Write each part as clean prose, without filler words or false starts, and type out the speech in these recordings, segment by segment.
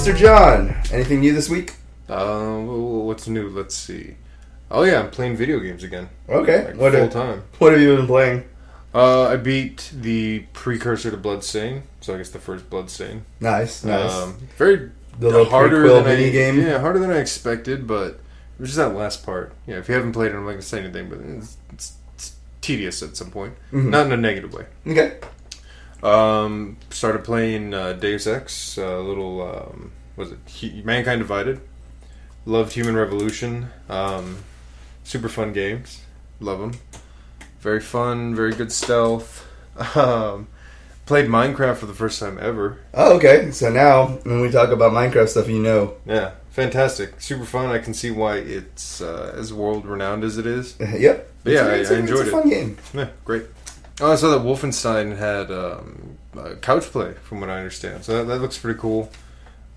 Mr. John, anything new this week? What's new? Let's see. Oh yeah, I'm playing video games again. Okay. Full time. What have you been playing? I beat the precursor to Bloodstain, so I guess the first Bloodstain. Nice. Very the harder than mini game. Yeah, harder than I expected, but it was just that last part. Yeah, if you haven't played it, I'm not gonna say anything, but it's tedious at some point. Mm-hmm. Not in a negative way. Okay. Started playing Deus Ex, was it Mankind Divided? Loved Human Revolution. Super fun games. Love them. Very fun, very good stealth. Played Minecraft for the first time ever. Oh, okay. So now, when we talk about Minecraft stuff, you know. Yeah, fantastic. Super fun. I can see why it's as world-renowned as it is. Yep. But yeah, I enjoyed it. It's a fun game. Yeah, great. Oh, I saw that Wolfenstein had couch play, from what I understand. So that looks pretty cool.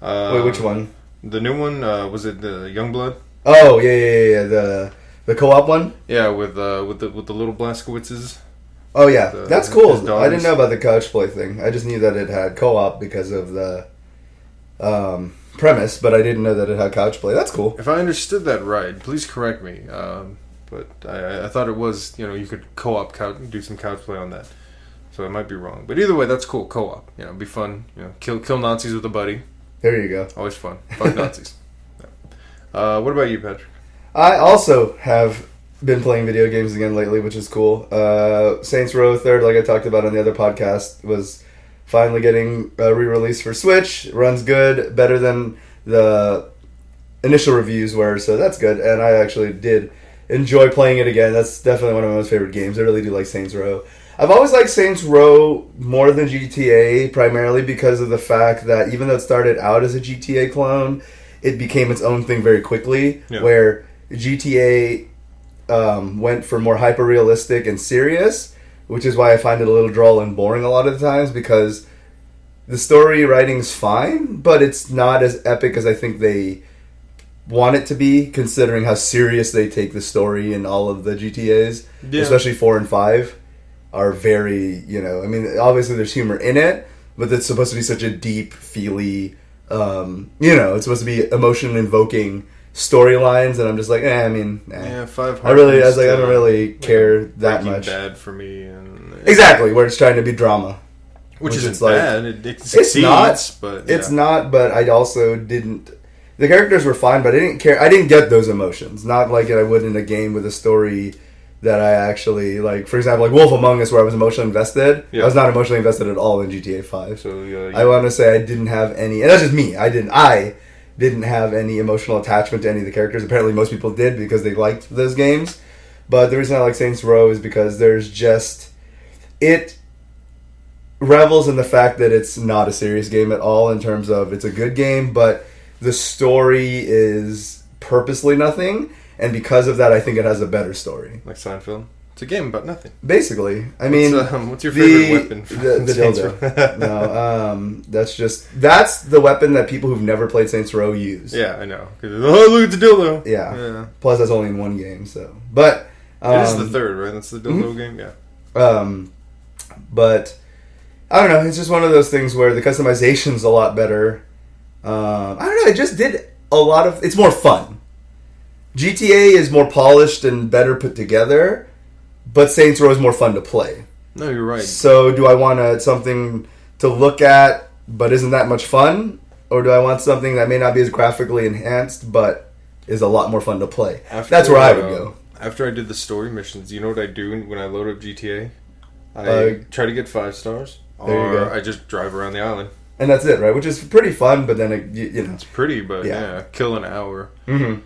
Wait, which one? The new one, was it the Youngblood? Oh, yeah. The co-op one? Yeah, with the little Blazkowiczes. Oh, yeah. That's cool. I didn't know about the couch play thing. I just knew that it had co-op because of the premise, but I didn't know that it had couch play. That's cool. If I understood that right, please correct me. But I thought it was, you could co-op do some couch play on that. So I might be wrong. But either way, that's cool. Co-op. It'd be fun. Kill Nazis with a buddy. There you go. Always fun. Fuck Nazis. Yeah. What about you, Patrick? I also have been playing video games again lately, which is cool. Saints Row 3rd, like I talked about on the other podcast, was finally getting re-released for Switch. Runs good, better than the initial reviews were, so that's good. And I actually did enjoy playing it again. That's definitely one of my most favorite games. I really do like Saints Row. I've always liked Saints Row more than GTA, primarily because of the fact that even though it started out as a GTA clone, it became its own thing very quickly, where GTA went for more hyper-realistic and serious, which is why I find it a little dull and boring a lot of the times, because the story writing's fine, but it's not as epic as I think they want it to be, considering how serious they take the story in all of the GTAs, especially 4 and 5 are very, obviously there's humor in it, but it's supposed to be such a deep, feely, it's supposed to be emotion-invoking storylines, and I'm just like, Yeah, 5. I don't really care that much. Bad for me, and exactly, where it's trying to be drama, which isn't bad. It succeeds, it's not. But I also didn't. The characters were fine, but I didn't care. I didn't get those emotions. Not like I would in a game with a story that I actually like. For example, like Wolf Among Us, where I was emotionally invested. Yeah. I was not emotionally invested at all in GTA 5. So I want to say I didn't have any, and that's just me. I didn't have any emotional attachment to any of the characters. Apparently most people did because they liked those games. But the reason I like Saints Row is because it revels in the fact that it's not a serious game at all in terms of it's a good game, but the story is purposely nothing. And because of that, I think it has a better story. Like Seinfeld? It's a game about nothing. Basically. What's your favorite weapon? The dildo. No, that's the weapon that people who've never played Saints Row use. Yeah, I know. Look at the dildo. Yeah. Plus, that's only in one game, so. But it is the third, right? That's the dildo game? Yeah. But, I don't know. It's just one of those things where the customization's a lot better. I don't know. It just did a lot of... It's more fun. GTA is more polished and better put together, but Saints Row is more fun to play. No, you're right. So do I want something to look at but isn't that much fun? Or do I want something that may not be as graphically enhanced but is a lot more fun to play? That's where I would go. After I did the story missions, you know what I do when I load up GTA? I try to get 5 stars, or I just drive around the island. And that's it, right? Which is pretty fun, but then, It's pretty, but kill an hour. Mm-hmm.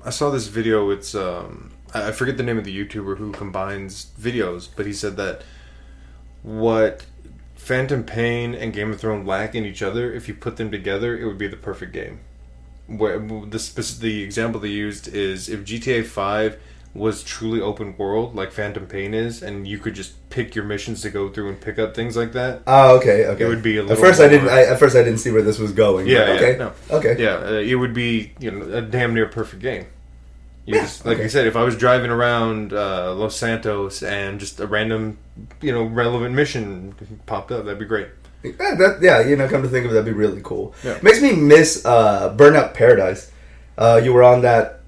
I saw this video, it's, I forget the name of the YouTuber who combines videos, but he said that what Phantom Pain and Game of Thrones lack in each other, if you put them together, it would be the perfect game. Where the example they used is if GTA 5 was truly open world, like Phantom Pain is, and you could just pick your missions to go through and pick up things like that. Oh, okay. It would be a little. At first, I didn't see where this was going. Okay. It would be a damn near perfect game. I said, if I was driving around Los Santos and just a random relevant mission popped up, that'd be great. Come to think of it, that'd be really cool. Yeah. Makes me miss Burnout Paradise. You were on that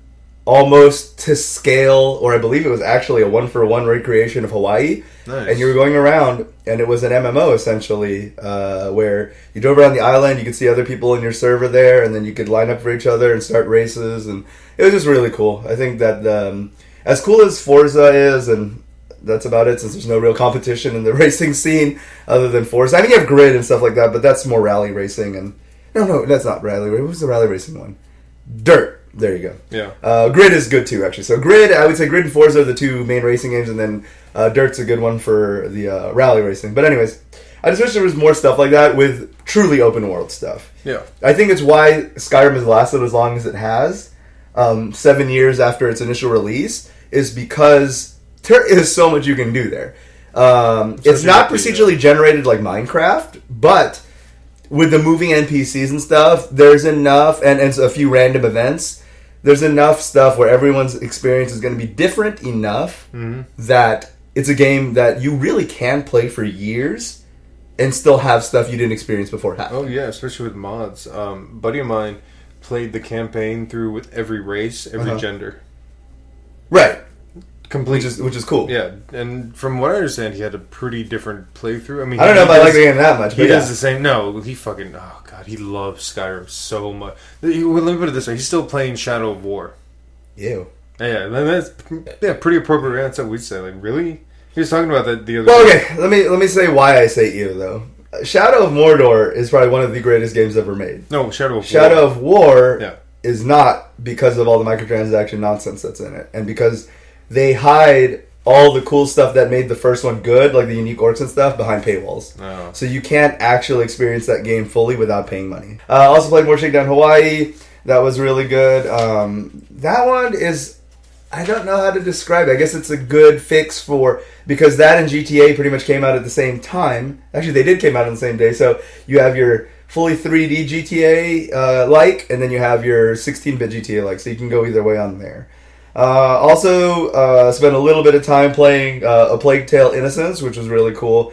almost to scale, or I believe it was actually a 1-for-1 recreation of Hawaii. Nice. And you were going around, and it was an MMO essentially, where you drove around the island, you could see other people in your server there, and then you could line up for each other and start races, and it was just really cool. I think that as cool as Forza is, and that's about it, since there's no real competition in the racing scene other than Forza. I mean, you have Grid and stuff like that, but that's more rally racing, and no, that's not rally racing. What was the rally racing one? Dirt. There you go. Yeah. Grid is good too, actually. So Grid, I would say Grid and Forza are the two main racing games, and then Dirt's a good one for the rally racing. But anyways, I just wish there was more stuff like that with truly open world stuff. Yeah. I think it's why Skyrim has lasted as long as it has, 7 years after its initial release, is because there is so much you can do there. It's not procedurally generated like Minecraft, but with the moving NPCs and stuff, there's enough, and a few random events, there's enough stuff where everyone's experience is going to be different enough that it's a game that you really can play for years and still have stuff you didn't experience before happen. Oh, yeah, especially with mods. Buddy of mine played the campaign through with every race, every gender. Right. Complete. Which is cool. Yeah, and from what I understand, he had a pretty different playthrough. I mean, I don't know if I like the game that much, but he does the same. No, he fucking... Oh, God, he loves Skyrim so much. Let me put it this way. He's still playing Shadow of War. Ew. Yeah, that's pretty appropriate. That's what we'd say. Like, really? He was talking about that the other day. Okay, let me say why I say ew, though. Shadow of Mordor is probably one of the greatest games ever made. No, Shadow of War is not, because of all the microtransaction nonsense that's in it. And because they hide all the cool stuff that made the first one good, like the unique orcs and stuff, behind paywalls. Oh. So you can't actually experience that game fully without paying money. Also played more Shakedown Hawaii. That was really good. That one is... I don't know how to describe it. I guess it's a good fix for... Because that and GTA pretty much came out at the same time. Actually, they did came out on the same day. So you have your fully 3D GTA-like, and then you have your 16-bit GTA-like. So you can go either way on there. Also, spent a little bit of time playing A Plague Tale: Innocence, which was really cool.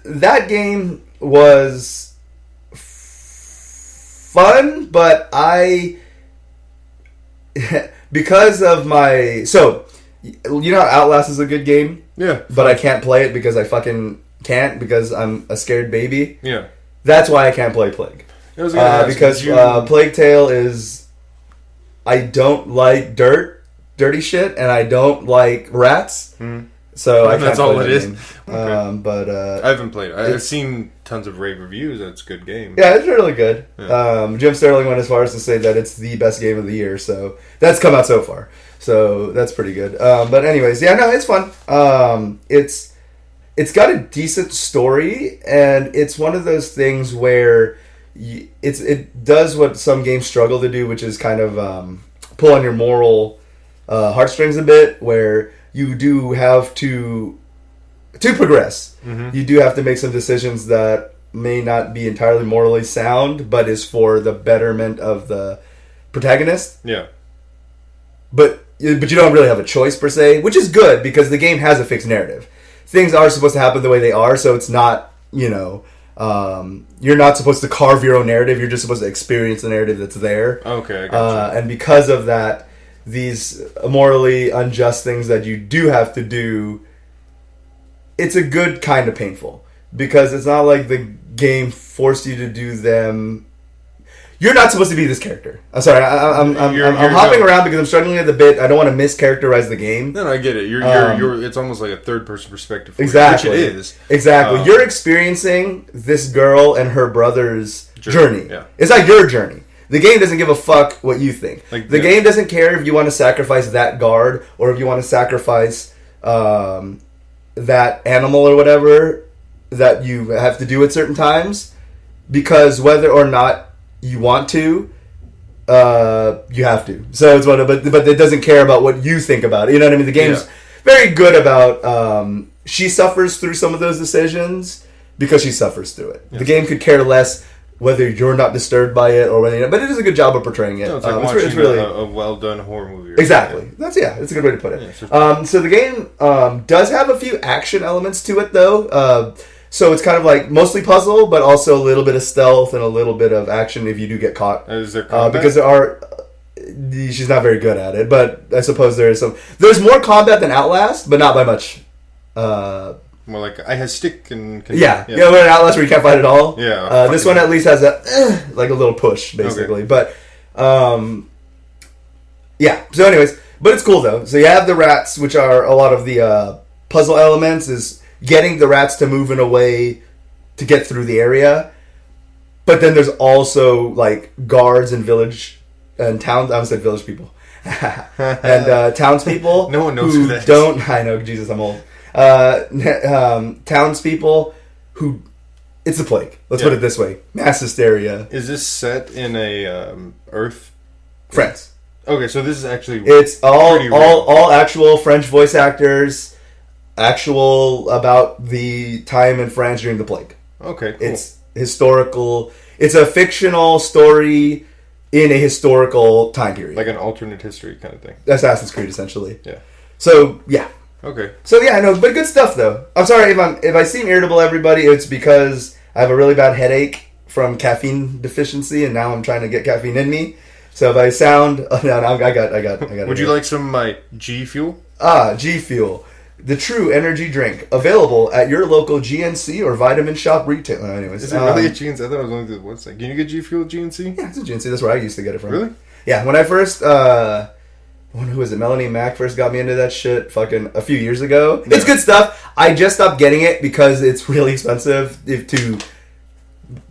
That game was fun, but because of my... So, you know how Outlast is a good game? Yeah. But I can't play it because I fucking can't, because I'm a scared baby? Yeah. That's why I can't play Plague. Because Plague Tale is... I don't like dirty shit, and I don't like rats. So I can't that's play all that it is. game. Okay. But I haven't played it. I've seen tons of rave reviews. It's a good game. Yeah, it's really good. Yeah. Jim Sterling went as far as to say that it's the best game of the year. So that's come out so far. So that's pretty good. But anyways, yeah, no, it's fun. It's got a decent story, and it's one of those things where it does what some games struggle to do, which is kind of pull on your moral heartstrings a bit, where you do have to progress. You do have to make some decisions that may not be entirely morally sound, but is for the betterment of the protagonist. Yeah. But you don't really have a choice per se, which is good because the game has a fixed narrative. Things are supposed to happen the way they are, so it's not, you're not supposed to carve your own narrative. You're just supposed to experience the narrative that's there. Okay, I gotcha. And because of that, these morally unjust things that you do have to do, it's a good kind of painful. Because it's not like the game forced you to do them. You're not supposed to be this character. I'm sorry, I'm hopping around because I'm struggling at the bit. I don't want to mischaracterize the game. No, I get it. You're it's almost like a third-person perspective for exactly. you, which it is. Exactly. You're experiencing this girl and her brother's journey. Yeah. It's not your journey. The game doesn't give a fuck what you think. The game doesn't care if you want to sacrifice that guard or if you want to sacrifice that animal or whatever that you have to do at certain times, because whether or not you want to, you have to. So it's but it doesn't care about what you think about it. You know what I mean? The game's very good about she suffers through some of those decisions because she suffers through it. Yeah. The game could care less whether you're not disturbed by it or whether but it is a good job of portraying it. No, it's like watching really a well-done horror movie. Exactly. That's a good way to put it. Yeah, so the game does have a few action elements to it, though. So it's kind of like mostly puzzle, but also a little bit of stealth and a little bit of action if you do get caught. Is there combat? Because there are... she's not very good at it, but I suppose there is some... There's more combat than Outlast, but not by much. More like I have stick and... Yeah, we're in Outlast where you can't fight at all. Yeah. This one at least has like a little push, basically. Okay. But, yeah. So anyways, but it's cool, though. So you have the rats, which are a lot of the puzzle elements, is getting the rats to move in a way to get through the area. But then there's also, like, guards and village... and towns, I almost said village people. And townspeople. No one knows who that is. I know, Jesus, I'm old. Townspeople who... It's the plague. Let's put it this way. Mass hysteria. Is this set in a Earth? France. Okay, so this is actually... It's all actual French voice actors, actual about the time in France during the plague. Okay, cool. It's historical. It's a fictional story... in a historical time period. Like an alternate history kind of thing. Assassin's Creed, essentially. Yeah. So, yeah. Okay. So, yeah, I know, but good stuff, though. I'm sorry if I seem irritable, everybody, it's because I have a really bad headache from caffeine deficiency, and now I'm trying to get caffeine in me. So if I sound... Oh, no, I got Would you like some of my G Fuel? G Fuel. The true energy drink. Available at your local GNC or vitamin shop retailer. Anyways. Is it really a GNC? I thought I was going through the website. Can you get G Fuel at GNC? Yeah, it's a GNC. That's where I used to get it from. Really? Yeah, when I first... who was it? Melanie Mack first got me into that shit fucking a few years ago. Yeah. It's good stuff. I just stopped getting it because it's really expensive to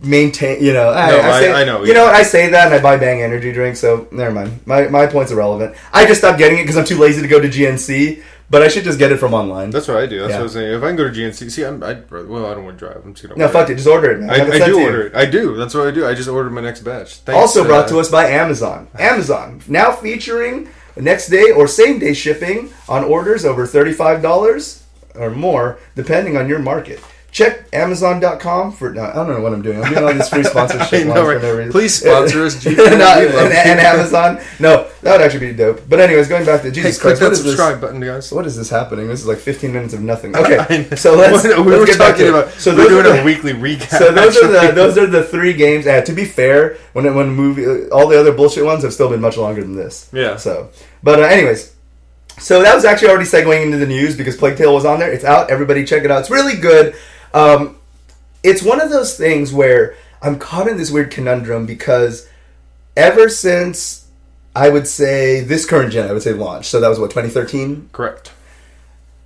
maintain, you know. I know. You know what? I say that and I buy Bang energy drinks, so never mind. My point's irrelevant. I just stopped getting it because I'm too lazy to go to GNC, but I should just get it from online. That's what I do. That's what I was saying. If I can go to GNC, see, I don't want to drive. I'm just gonna No, fuck it. Just order it, man. I do order it. I do. That's what I do. I just ordered my next batch. Thanks, also brought to us by Amazon. Amazon, now featuring next day or same day shipping on orders over $35 or more, depending on your market. Check Amazon.com for... No, I don't know what I'm doing. I'm doing all this free sponsorship for no reason. Please sponsor us, and Amazon. No, that would actually be dope. But anyways, going back to Jesus Christ. Click that subscribe button, guys. What is this happening? This is like 15 minutes of nothing. Okay, so let's get back to it. So we're doing a weekly recap. So those are the three games. To be fair, when movie, all the other bullshit ones have still been much longer than this. Yeah. So, but anyways. So that was actually already segueing into the news because Plague Tale was on there. It's out. Everybody check it out. It's really good. It's one of those things where I'm caught in this weird conundrum because ever since, I would say, this current gen, I would say launch. So that was, 2013? Correct.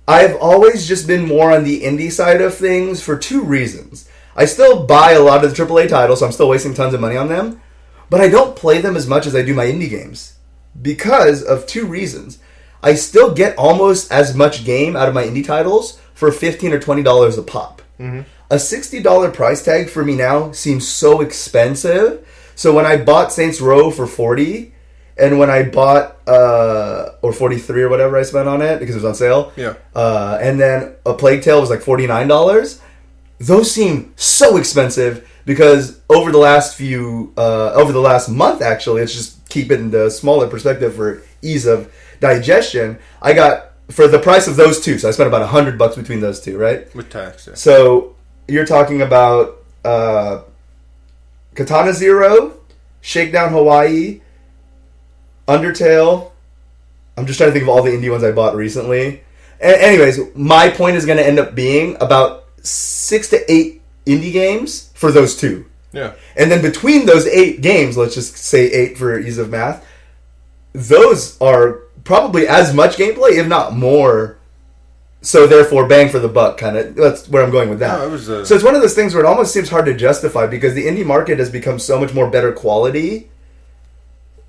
I've always just been more on the indie side of things for two reasons. I still buy a lot of the AAA titles, so I'm still wasting tons of money on them. But I don't play them as much as I do my indie games because of two reasons. I still get almost as much game out of my indie titles for $15 or $20 a pop. Mm-hmm. A $60 price tag for me now seems so expensive. So when I bought Saints Row for $40, and when I bought or $43 or whatever I spent on it because it was on sale, and then a Plague Tale was like $49. Those seem so expensive because over the last month actually, let's just keep it in the smaller perspective for ease of digestion, I got for the price of those two, so I spent about $100 between those two, right? With tax, yeah. So you're talking about Katana Zero, Shakedown Hawaii, Undertale. I'm just trying to think of all the indie ones I bought recently. Anyways, my point is going to end up being about 6 to 8 indie games for those two. Yeah. And then between those 8 games, let's just say 8 for ease of math, those are probably as much gameplay, if not more. So therefore, bang for the buck, kind of. That's where I'm going with that. No, so it's one of those things where it almost seems hard to justify because the indie market has become so much more better quality.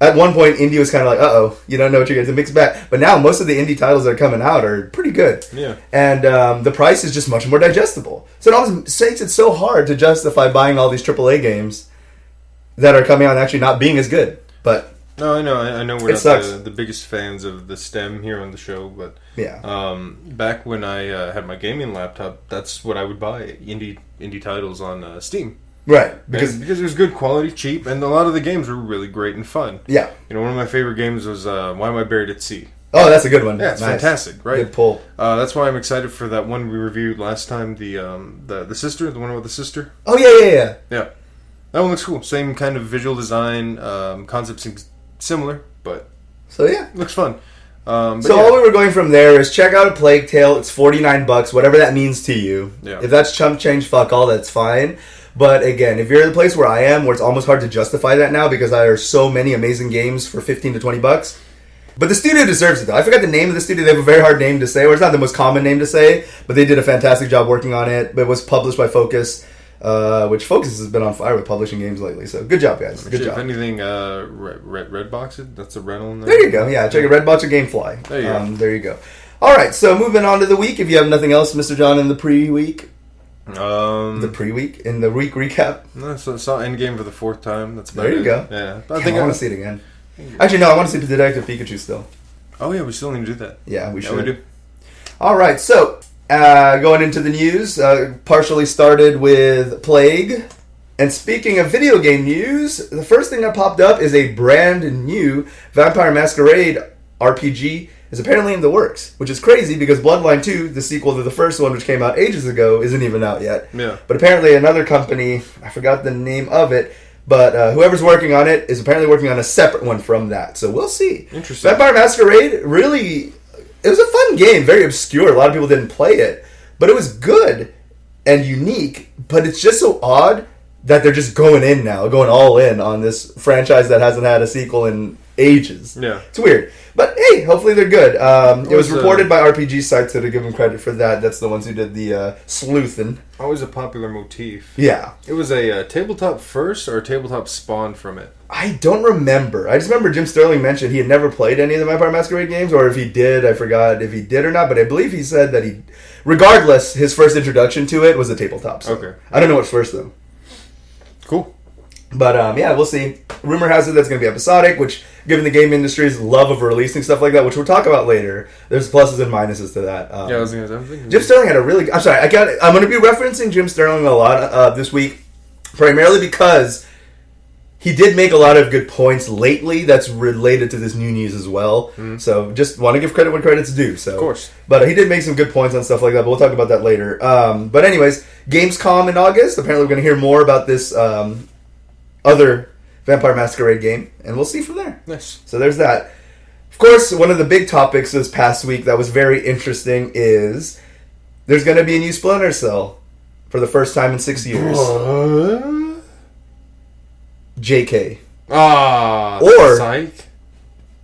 At one point, indie was kind of like, you don't know what you're getting. It's a mixed bag. But now, most of the indie titles that are coming out are pretty good. Yeah. And the price is just much more digestible. So it almost makes it so hard to justify buying all these AAA games that are coming out and actually not being as good. But... No, I know we're not the biggest fans of the STEM here on the show, but back when I had my gaming laptop, that's what I would buy, indie titles on Steam. Right. Because it was good quality, cheap, and a lot of the games were really great and fun. Yeah. You know, one of my favorite games was Why Am I Buried at Sea? Oh, that's a good one. Yeah, it's fantastic, right? Good pull. That's why I'm excited for that one we reviewed last time. The sister, the one with the sister. Oh yeah. Yeah, that one looks cool. Same kind of visual design. Concept seems similar, but so yeah, looks fun. All we were going from there is check out A Plague Tale. It's $49, whatever that means to you. Yeah. If that's chump change, fuck all, that's fine. But again, if you're in the place where I am, where it's almost hard to justify that now because there are so many amazing games for $15 to $20. But the studio deserves it, though. I forgot the name of the studio. They have a very hard name to say, or it's not the most common name to say, but they did a fantastic job working on it. It was published by Focus, which Focus has been on fire with publishing games lately. So good job, guys. Good job. If anything, Redbox, that's a rental in there. There you go. Yeah, check it. Redbox or Gamefly. There you go. There you go. All right, so moving on to the week. If you have nothing else, Mr. John, in the pre-week. The pre-week? In the week recap? No, so I saw Endgame for the 4th time. That's about There you go. Yeah. I think I want to see it again. Actually, no, I want to see Detective Pikachu still. Oh, yeah, we still need to do that. Yeah, we should. We do. All right, so going into the news, partially started with Plague. And speaking of video game news, the first thing that popped up is a brand new Vampire Masquerade RPG is apparently in the works, which is crazy because Bloodline 2, the sequel to the first one, which came out ages ago, isn't even out yet. Yeah. But apparently another company, I forgot the name of it, but whoever's working on it is apparently working on a separate one from that. So we'll see. Interesting. Vampire Masquerade, really, it was a fun game. Very obscure. A lot of people didn't play it. But it was good and unique. But it's just so odd that they're just going all in on this franchise that hasn't had a sequel in ages. Yeah. It's weird. But hey, hopefully they're good. It was reported by RPG sites, so to give them credit for that. That's the ones who did the sleuthin'. Always a popular motif. Yeah. It was a tabletop first or a tabletop spawned from it? I don't remember. I just remember Jim Sterling mentioned he had never played any of the Vampire Masquerade games, or if he did, I forgot if he did or not, but I believe he said that regardless, his first introduction to it was a tabletop. So okay. I don't know what's first, though. Cool. But, yeah, we'll see. Rumor has it that's going to be episodic, which, given the game industry's love of releasing stuff like that, which we'll talk about later, there's pluses and minuses to that. Yeah, I was going to say. Jim Sterling had a really... I'm sorry, I'm going to be referencing Jim Sterling a lot this week, primarily because he did make a lot of good points lately that's related to this new news as well. Mm-hmm. So just want to give credit when credit's due. So. Of course. But he did make some good points on stuff like that, but we'll talk about that later. But anyways, Gamescom in August. Apparently we're going to hear more about this other Vampire Masquerade game, and we'll see from there. Nice. So there's that. Of course, one of the big topics this past week that was very interesting is there's going to be a new Splinter Cell for the first time in 6 years. JK. Or Psych.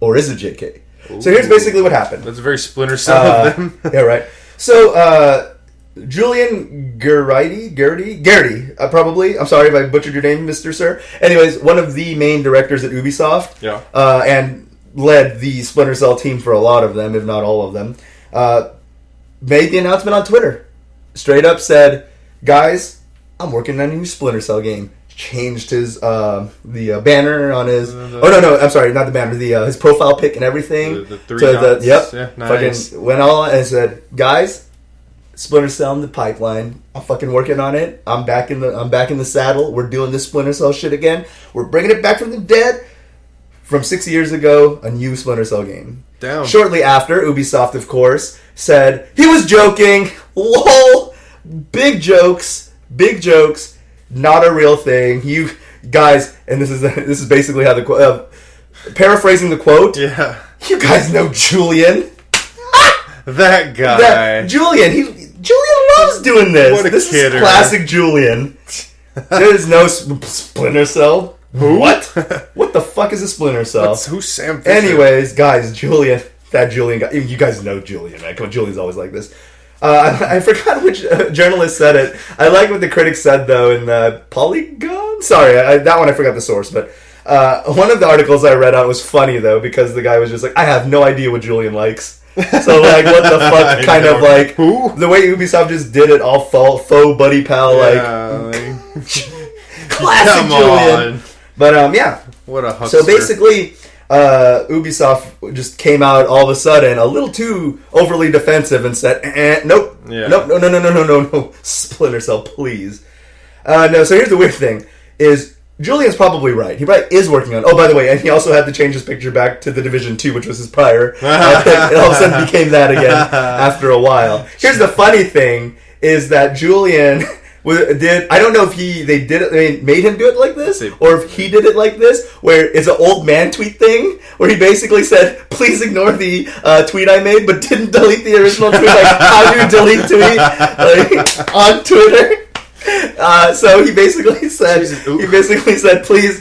Or is it JK? Ooh. So here's basically what happened. That's a very Splinter Cell of them. Yeah, right. So, Julian Gerdy, probably. I'm sorry if I butchered your name, Mr. Sir. Anyways, one of the main directors at Ubisoft. Yeah. And led the Splinter Cell team for a lot of them, if not all of them. Made the announcement on Twitter. Straight up said, guys, I'm working on a new Splinter Cell game. Changed his the banner on his I'm sorry, not the banner, his profile pic and everything. The three dots. Yep. Yeah, nice. Fucking went all on and said, guys, Splinter Cell in the pipeline. I'm fucking working on it. I'm back in the saddle. We're doing this Splinter Cell shit again. We're bringing it back from the dead. From 6 years ago, a new Splinter Cell game. Damn. Shortly after, Ubisoft, of course, said he was joking. LOL. Big jokes. Not a real thing. You guys, and this is basically how the paraphrasing the quote. Yeah. You guys know Julian. That guy. Julian loves doing this. What a This kidder. is classic Julian. There is no Splinter Cell. Who? What? What the fuck is a Splinter Cell? Who's Sam Fisher? Anyways, guys, Julian, that Julian guy. You guys know Julian, man. Come on, Julian's always like this. I forgot which journalist said it. I like what the critics said, though, in Polygon? Sorry, that one I forgot the source, but one of the articles I read on was funny, though, because the guy was just like, I have no idea what Julian likes. So, like, what the fuck, kind of like, who? The way Ubisoft just did it, all faux buddy pal, classic Come Julian. On. But, yeah. What a huckster. So, basically, Ubisoft just came out all of a sudden a little too overly defensive and said, nope, yeah. nope, no, Splinter Cell, please. No, so here's the weird thing, is Julian's probably right. He probably is working on. Oh, by the way, and he also had to change his picture back to the Division 2, which was his prior. It all of a sudden became that again after a while. Here's the funny thing: is that Julian did. I don't know if they made him do it like this, or if he did it like this, where it's an old man tweet thing, where he basically said, "Please ignore the tweet I made," but didn't delete the original tweet. Like, how do you delete tweet on Twitter? So he basically said, please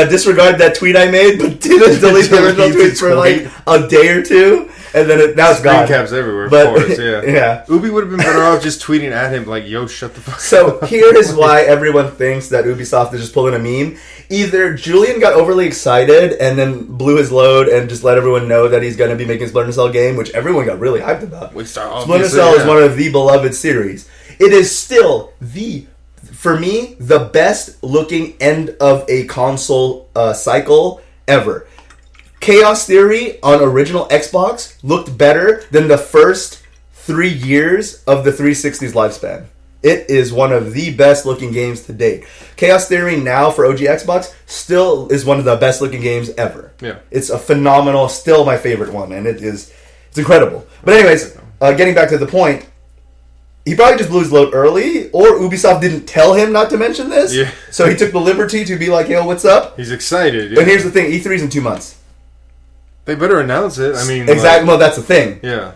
disregard that tweet I made, but didn't delete the original tweet for like a day or two, and then now it's gone. Screen caps everywhere, but, of course, yeah. Yeah. Ubi would have been better off just tweeting at him like, yo, shut the fuck up. So here is why everyone thinks that Ubisoft is just pulling a meme. Either Julian got overly excited and then blew his load and just let everyone know that he's going to be making a Splinter Cell game, which everyone got really hyped about. Splinter Cell is one of the beloved series. It is still for me, the best looking end of a console cycle ever. Chaos Theory on original Xbox looked better than the first 3 years of the 360's lifespan. It is one of the best looking games to date. Chaos Theory now for OG Xbox still is one of the best looking games ever. Yeah. It's a phenomenal, still my favorite one, and it's incredible. But anyways, getting back to the point, he probably just blew his load early, or Ubisoft didn't tell him not to mention this. Yeah. So he took the liberty to be like, yo, what's up? He's excited. Yeah. And here's the thing, E3's in 2 months. They better announce it. I mean, exactly. Well, that's the thing. Yeah.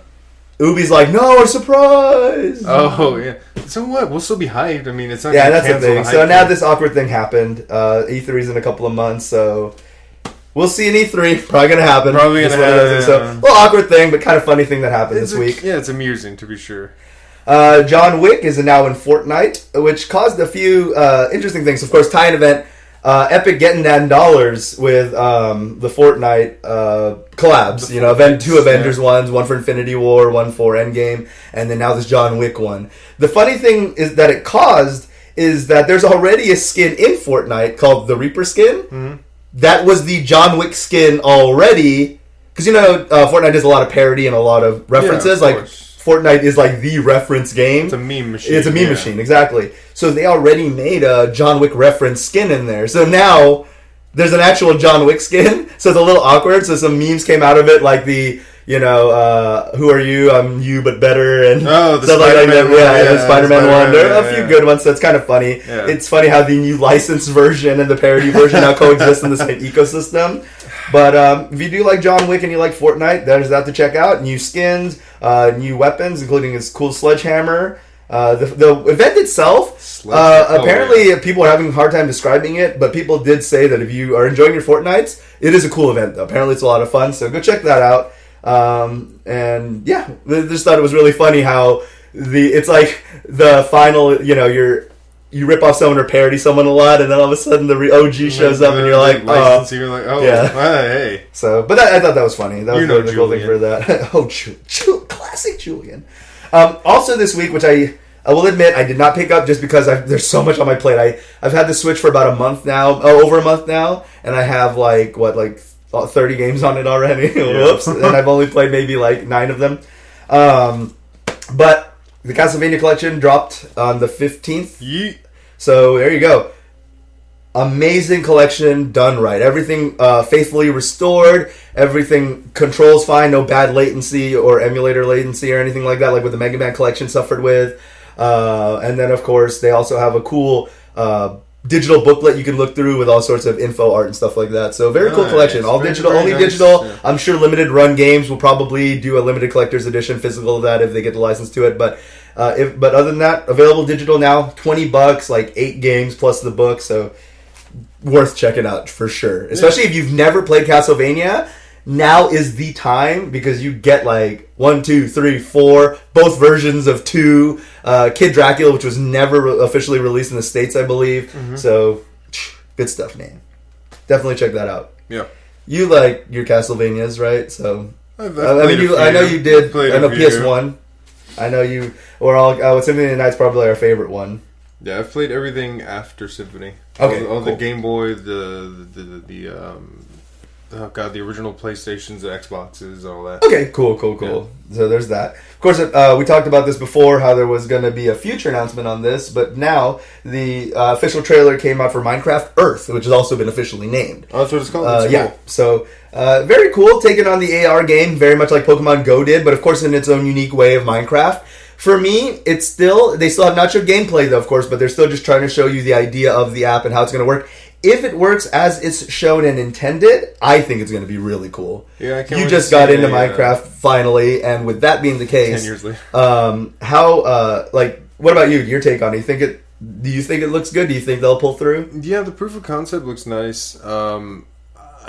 Ubi's like, no, a surprise. Oh, yeah. So what? We'll still be hyped. I mean, it's not. Yeah, that's the thing. So now this awkward thing happened. E3's in a couple of months, so we'll see an E3. Probably gonna happen. Probably gonna happen. So a little awkward thing, but kind of funny thing that happened this week. Yeah, it's amusing to be sure. John Wick is now in Fortnite, which caused a few interesting things. Of course, tie-in event. Epic getting that dollars with the Fortnite collabs. Two Avengers ones, one for Infinity War, one for Endgame, and then now this John Wick one. The funny thing is that it caused is that there's already a skin in Fortnite called the Reaper skin. Mm-hmm. That was the John Wick skin already. Because, Fortnite does a lot of parody and a lot of references. Yeah, of course. Fortnite is like the reference game. It's a meme machine. It's a meme machine, exactly. So they already made a John Wick reference skin in there. So now there's an actual John Wick skin. So it's a little awkward. So some memes came out of it, like the, who are you? I'm you, but better. And the Spider-Man one. Yeah, the Spider-Man one. There are a few good ones, so it's kind of funny. Yeah. It's funny how the new licensed version and the parody version now coexist in the same ecosystem. But if you do like John Wick and you like Fortnite, there's that to check out. New skins, new weapons, including his cool sledgehammer. The event itself, apparently people are having a hard time describing it, but people did say that if you are enjoying your Fortnites, it is a cool event, though. Apparently it's a lot of fun, so go check that out. And yeah, just thought it was really funny how it's like the final, you rip off someone or parody someone a lot, and then all of a sudden the OG shows up, and you're like, oh. You're like, oh, yeah. Hey. So, but I thought that was funny. That was the cool thing for that. Classic Julian. Also this week, which I will admit I did not pick up just because there's so much on my plate. I've had the Switch for about over a month now, and I have 30 games on it already. Whoops. And I've only played maybe 9 of them. But the Castlevania collection dropped on the 15th. Yeet. So there you go. Amazing collection, done right. Everything faithfully restored. Everything controls fine. No bad latency or emulator latency or anything like that, like what the Mega Man collection suffered with. And then, of course, they also have a cool digital booklet you can look through with all sorts of info art and stuff like that. So very cool collection. All digital, only nice. Digital. Yeah. I'm sure limited run games will probably do a limited collector's edition physical of that if they get the license to it. But other than that, available digital now, $20, 8 games plus the book. So worth checking out for sure. Especially if you've never played Castlevania. Now is the time because you get 1, 2, 3, 4, both versions of 2. Kid Dracula, which was never officially released in the States, I believe. Mm-hmm. So, good stuff, man. Definitely check that out. Yeah. You like your Castlevanias, right? So, I know you did. I know PS1. I know you. Or Symphony of the Night's probably our favorite one. Yeah, I've played everything after Symphony. Okay, all cool. the Game Boy, the original PlayStations, the Xboxes, all that. Okay, cool. Yeah. So there's that. Of course, we talked about this before, how there was going to be a future announcement on this, but now the official trailer came out for Minecraft Earth, which has also been officially named. Oh, that's what it's called? That's yeah, cool. So very cool, taking on the AR game, very much like Pokemon Go did, but of course in its own unique way of Minecraft. For me, they still have not showed gameplay though, of course, but they're still just trying to show you the idea of the app and how it's going to work. If it works as it's shown and intended, I think it's going to be really cool. Yeah, I can't You just got into Minecraft finally, and with that being the case, 10 years later. What about you? Your take on it? Do you think it looks good? Do you think they'll pull through? Yeah, the proof of concept looks nice.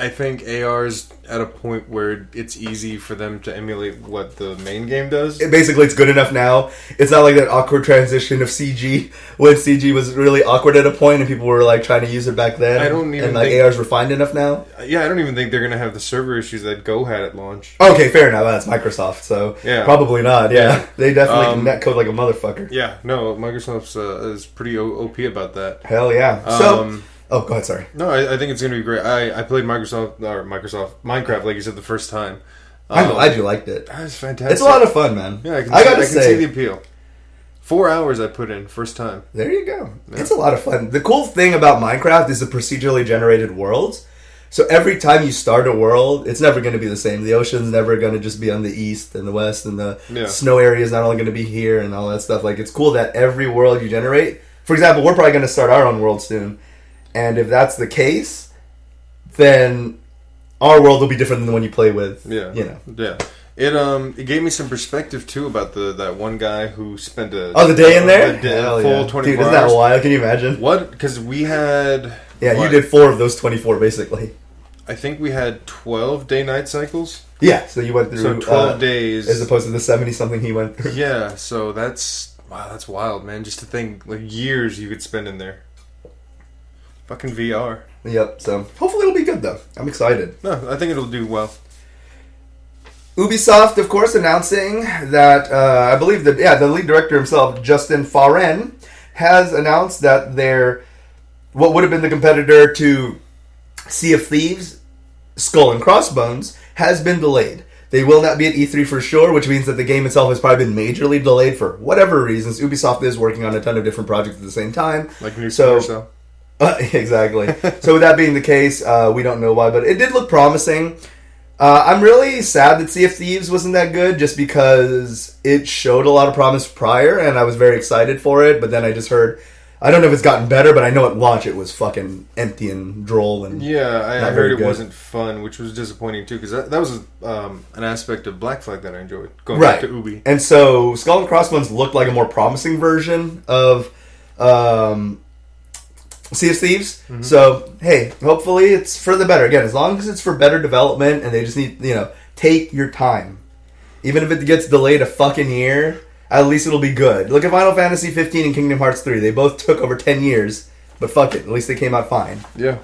I think AR's at a point where it's easy for them to emulate what the main game does. Basically, it's good enough now. It's not like that awkward transition of CG, when CG was really awkward at a point and people were like trying to use it back then. I don't even think AR's refined enough now. Yeah, I don't even think they're going to have the server issues that Go had at launch. Okay, fair enough. That's Microsoft, so yeah. Probably not. Yeah, they definitely can netcode like a motherfucker. Yeah, no, Microsoft's is pretty OP about that. Hell yeah. Oh, go ahead, sorry. No, I think it's going to be great. I played Minecraft, like you said, the first time. I'm glad you liked it. It's fantastic. It's a lot of fun, man. Yeah, I can see the appeal. 4 hours I put in, first time. There you go. Yeah. It's a lot of fun. The cool thing about Minecraft is the procedurally generated worlds. So every time you start a world, it's never going to be the same. The ocean's never going to just be on the east and the west, and the snow area is not only going to be here and all that stuff. Like, it's cool that every world you generate... For example, we're probably going to start our own world soon. And if that's the case, then our world will be different than the one you play with. Yeah. You know. Yeah. It gave me some perspective too about that one guy who spent the day in there? Full 24 Dude, isn't hours. that wild? Can you imagine? What? Because we had... Yeah, you did 4 of those 24 basically. I think we had 12 day-night cycles. Yeah, so you went through... 12 days. As opposed to the 70-something he went through. Yeah, so that's wild, man. Just to think, like, years you could spend in there. Fucking VR. Yep, so hopefully it'll be good, though. I'm excited. No, I think it'll do well. Ubisoft, of course, announcing that, I believe the lead director himself, Justin Farren, has announced that what would have been the competitor to Sea of Thieves, Skull and Crossbones, has been delayed. They will not be at E3 for sure, which means that the game itself has probably been majorly delayed for whatever reasons. Ubisoft is working on a ton of different projects at the same time. Like new Splinter Cell. Exactly. So with that being the case, we don't know why, but it did look promising. I'm really sad that Sea of Thieves wasn't that good, just because it showed a lot of promise prior, and I was very excited for it, but then I just heard... I don't know if it's gotten better, but I know at launch it was fucking empty and droll and I heard it wasn't fun, which was disappointing too, because that was an aspect of Black Flag that I enjoyed, going back to Ubi. And so Skull and Crossbones looked like a more promising version of Sea of Thieves. Mm-hmm. So, hey, hopefully it's for the better. Again, as long as it's for better development and they just need, take your time. Even if it gets delayed a fucking year, at least it'll be good. Look at Final Fantasy 15 and Kingdom Hearts 3. They both took over 10 years, but fuck it. At least they came out fine. Yeah.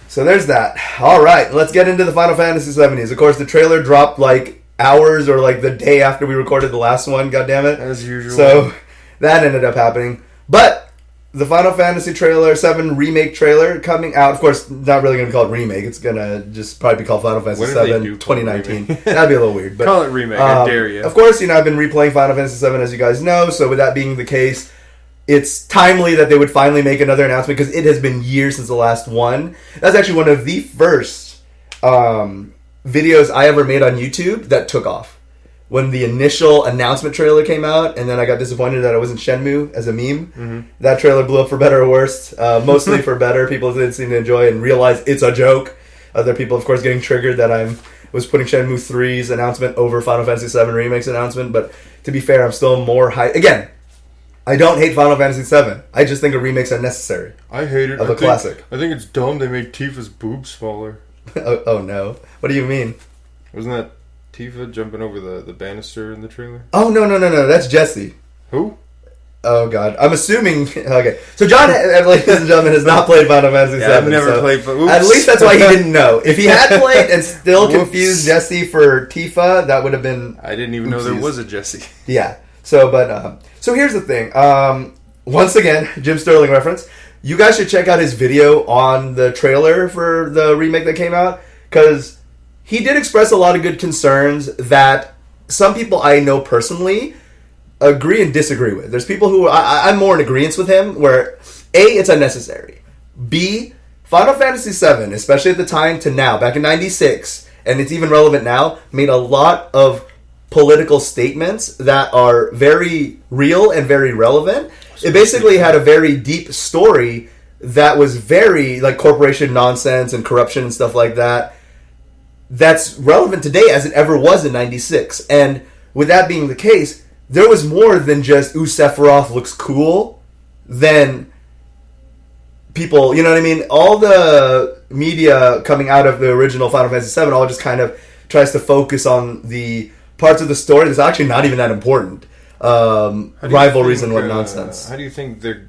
So there's that. All right, let's get into the Final Fantasy 7 news. Of course, the trailer dropped like hours or like the day after we recorded the last one, goddammit. As usual. So that ended up happening. But the Final Fantasy 7 Remake trailer coming out. Of course, not really going to be called Remake. It's going to just probably be called Final Fantasy 7 2019. That'd be a little weird. But, call it Remake, I dare you. Of course, I've been replaying Final Fantasy 7, as you guys know. So with that being the case, it's timely that they would finally make another announcement, because it has been years since the last one. That's actually one of the first videos I ever made on YouTube that took off. When the initial announcement trailer came out, and then I got disappointed that it wasn't Shenmue as a meme. That trailer blew up for better or worse. Mostly for better. People didn't seem to enjoy it and realize it's a joke. Other people, of course, getting triggered that I was putting Shenmue 3's announcement over Final Fantasy 7 Remake's announcement. But to be fair, I'm still more hyped. Again, I don't hate Final Fantasy 7. I just think a remake's unnecessary. I hate it. Of a classic. I think it's dumb they made Tifa's boobs smaller. oh no. What do you mean? Wasn't that Tifa jumping over the banister in the trailer? Oh, no. That's Jesse. Who? Oh, God. I'm assuming... Okay. So John, ladies and gentlemen, has not played Final Fantasy 7. I've never played... Oops. At least that's why he didn't know. If he had played and still confused Jesse for Tifa, that would have been... I didn't even know there was a Jesse. Yeah. So, but... so here's the thing. Once again, Jim Sterling reference. You guys should check out his video on the trailer for the remake that came out. because he did express a lot of good concerns that some people I know personally agree and disagree with. There's people who I'm more in agreement with him, where A, it's unnecessary. B, Final Fantasy VII, especially at the time to now, back in 96, and it's even relevant now, made a lot of political statements that are very real and very relevant. It basically had a very deep story that was very, like, corporation nonsense and corruption and stuff like that. That's relevant today as it ever was in 96. And with that being the case, there was more than just, ooh, Sephiroth looks cool, than people, you know what I mean? All the media coming out of the original Final Fantasy VII all just kind of tries to focus on the parts of the story that's actually not even that important. Rivalries and what nonsense. How do you think they're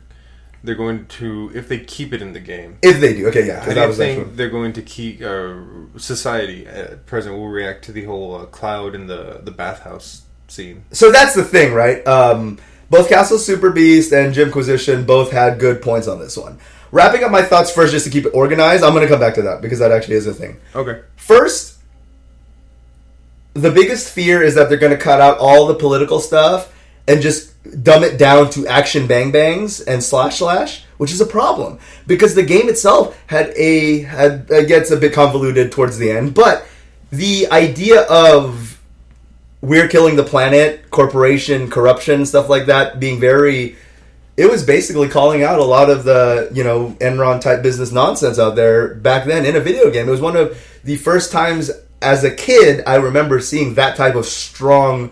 going to, if they keep it in the game? If they do, okay, yeah. How do you think they're going to keep society at present will react to the whole Cloud in the bathhouse scene? So that's the thing, right? Both Castle Super Beast and Jimquisition both had good points on this one. Wrapping up my thoughts first, just to keep it organized, I'm going to come back to that, because that actually is a thing. Okay. First, the biggest fear is that they're going to cut out all the political stuff and just dumb it down to action bang bangs and slash, which is a problem, because the game itself it gets a bit convoluted towards the end, but the idea of we're killing the planet, corporation, corruption, stuff like that, being very... It was basically calling out a lot of the, Enron type business nonsense out there back then in a video game. It was one of the first times as a kid I remember seeing that type of strong,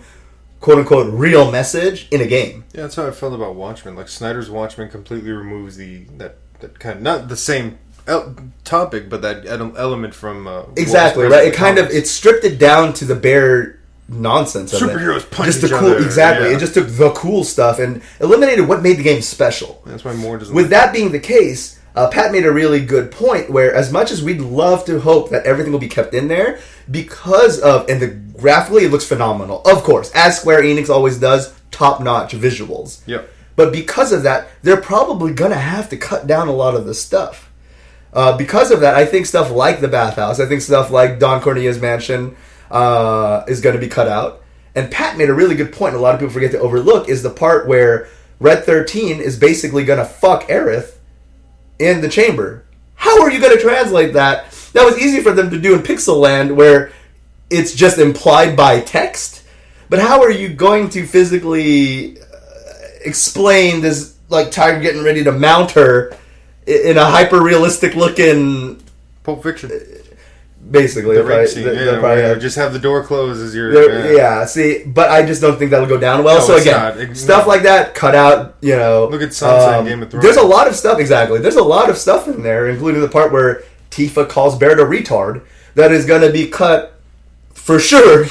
quote unquote, real message in a game. Yeah, that's how I felt about Watchmen. Like, Snyder's Watchmen completely removes that kind of, not the same topic, but that element from exactly right. It stripped it down to the bare nonsense of superheroes punch just each the cool other. Exactly. Yeah. It just took the cool stuff and eliminated what made the game special. That's why more doesn't. With that being the case, Pat made a really good point where, as much as we'd love to hope that everything will be kept in there, because of, and graphically it looks phenomenal, of course, as Square Enix always does, top-notch visuals. Yep. But because of that, they're probably going to have to cut down a lot of the stuff. Because of that, I think stuff like the bathhouse, I think stuff like Don Cornea's mansion is going to be cut out. And Pat made a really good point, a lot of people forget to overlook, is the part where Red 13 is basically going to fuck Aerith in the chamber. How are you going to translate that? That was easy for them to do in Pixel Land, where it's just implied by text. But how are you going to physically explain this, like, tiger getting ready to mount her in a hyper-realistic looking... Pulp Fiction. Basically. The rape scene. Just have the door closed as you're... see, but I just don't think that'll go down well. No, so again, stuff like that, cut out, Look at Sansa in Game of Thrones. There's a lot of stuff, exactly. There's a lot of stuff in there, including the part where Tifa calls Barrett a retard, that is going to be cut for sure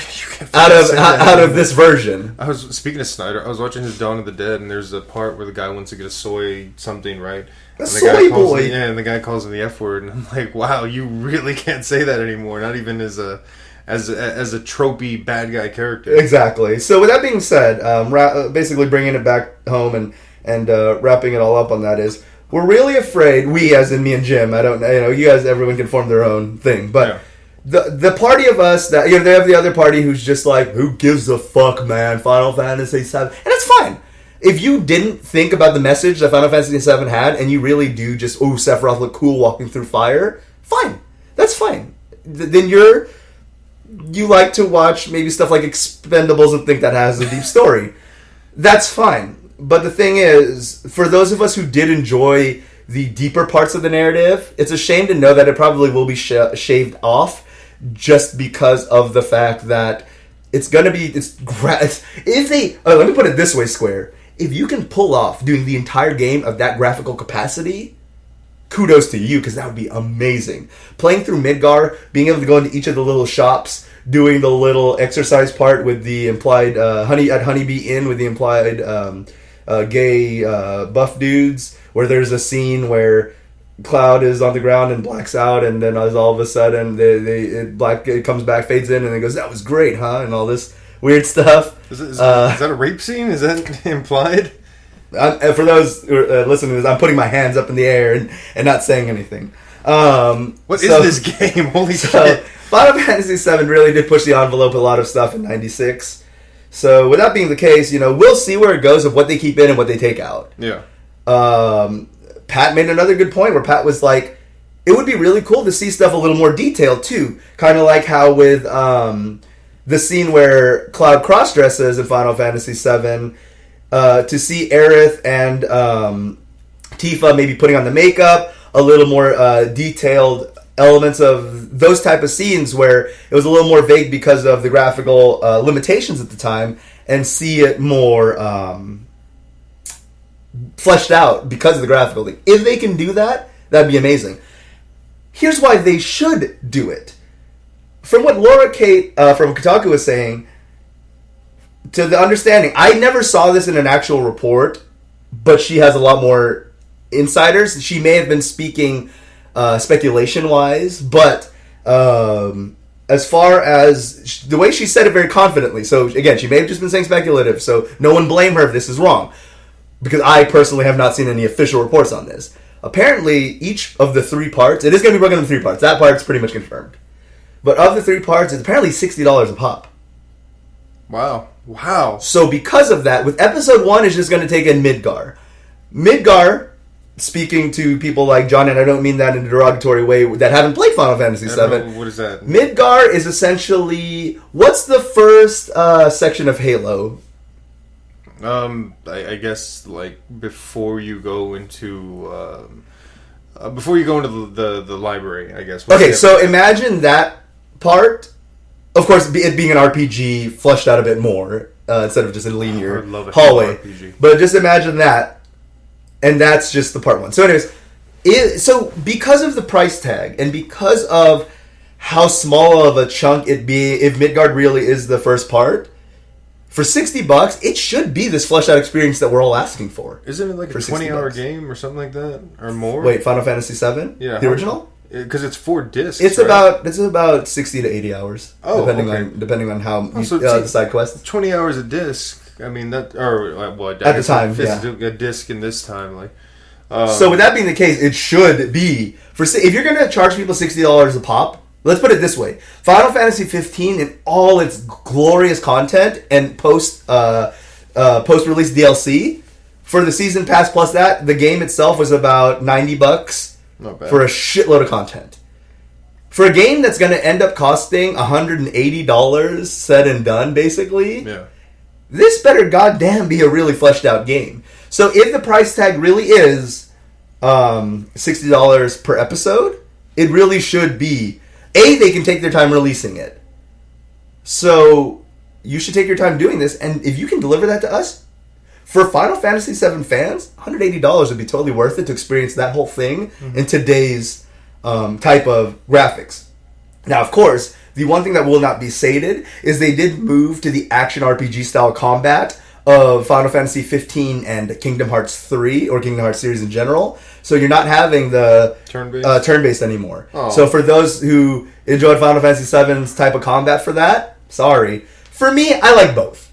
out of this version. Speaking of Snyder, I was watching his Dawn of the Dead, and there's a part where the guy wants to get a soy something, right? A soy boy. And the guy calls him the F word, and I'm like, wow, you really can't say that anymore. Not even as a tropey bad guy character. Exactly. So with that being said, basically bringing it back home and wrapping it all up on that is, we're really afraid. We, as in me and Jim. I don't know. You guys, everyone can form their own thing, but. Yeah. The party of us that, they have the other party who's just like, who gives a fuck, man? Final Fantasy VII. And it's fine. If you didn't think about the message that Final Fantasy VII had, and you really do just, Sephiroth look cool walking through fire, fine. That's fine. Then you like to watch maybe stuff like Expendables and think that has a deep story. That's fine. But the thing is, for those of us who did enjoy the deeper parts of the narrative, it's a shame to know that it probably will be shaved off, just because of the fact that it's going to be... let me put it this way, Square. If you can pull off doing the entire game of that graphical capacity, kudos to you, because that would be amazing. Playing through Midgar, being able to go into each of the little shops, doing the little exercise part with the implied... Honeybee Inn with the implied gay buff dudes, where there's a scene where Cloud is on the ground and blacks out, and then all of a sudden it comes back, fades in, and it goes, "That was great, huh?" and all this weird stuff. Is that a rape scene? Is that implied? For those listening to this, I'm putting my hands up in the air and not saying anything. What is this game? Holy shit. Final Fantasy VII really did push the envelope a lot of stuff in 96. So with that being the case, we'll see where it goes of what they keep in and what they take out. Yeah. Pat made another good point where Pat was like, it would be really cool to see stuff a little more detailed too. Kind of like how with the scene where Cloud cross-dresses in Final Fantasy VII, to see Aerith and Tifa maybe putting on the makeup, a little more detailed elements of those type of scenes where it was a little more vague because of the graphical limitations at the time, and see it more fleshed out because of the graphical thing. If they can do that, that'd be amazing. Here's why they should do it. From what Laura Kate from Kotaku was saying, to the understanding, I never saw this in an actual report, but she has a lot more insiders. She may have been speaking speculation-wise, but as far as the way she said it very confidently, so again, she may have just been saying speculative, so no one blame her if this is wrong, because I personally have not seen any official reports on this. Apparently, each of the 3 parts, it is going to be broken into 3 parts. That part's pretty much confirmed. But of the 3 parts, it's apparently $60 a pop. Wow. So because of that, with episode 1, it's just going to take in Midgar. Midgar, speaking to people like John, and I don't mean that in a derogatory way, that haven't played Final Fantasy VII. What is that? Midgar is essentially, what's the first section of Halo? I guess like before you go into the library, I guess. Okay, so imagine that part. Of course, it being an RPG, fleshed out a bit more instead of just a linear hallway. But just imagine that, and that's just the part 1. So, anyways, so because of the price tag and because of how small of a chunk it be, if Midgard really is the first part. For $60, it should be this fleshed out experience that we're all asking for. Isn't it like a 20-hour game or something like that, or more? Wait, Final Fantasy VII? Yeah, the original? Because it's 4 discs. It's right? about 60 to 80 hours, depending on how the side quests. 20 hours a disc. I mean that, or what? At the time, a disc in this time, like. So with that being the case, it should be if you're going to charge people $60 a pop. Let's put it this way. Final Fantasy 15 in all its glorious content and post-release DLC, for the season pass plus that, the game itself was about $90 for a shitload of content. For a game that's going to end up costing $180 said and done, basically, this better goddamn be a really fleshed out game. So if the price tag really is $60 per episode, it really should be... they can take their time releasing it. So, you should take your time doing this, and if you can deliver that to us, for Final Fantasy VII fans, $180 would be totally worth it to experience that whole thing in today's type of graphics. Now, of course, the one thing that will not be sated is they did move to the action RPG style combat of Final Fantasy 15 and Kingdom Hearts 3, or Kingdom Hearts series in general. So you're not having the turn-based anymore. Oh. So for those who enjoyed Final Fantasy VII's type of combat for that, sorry. For me, I like both.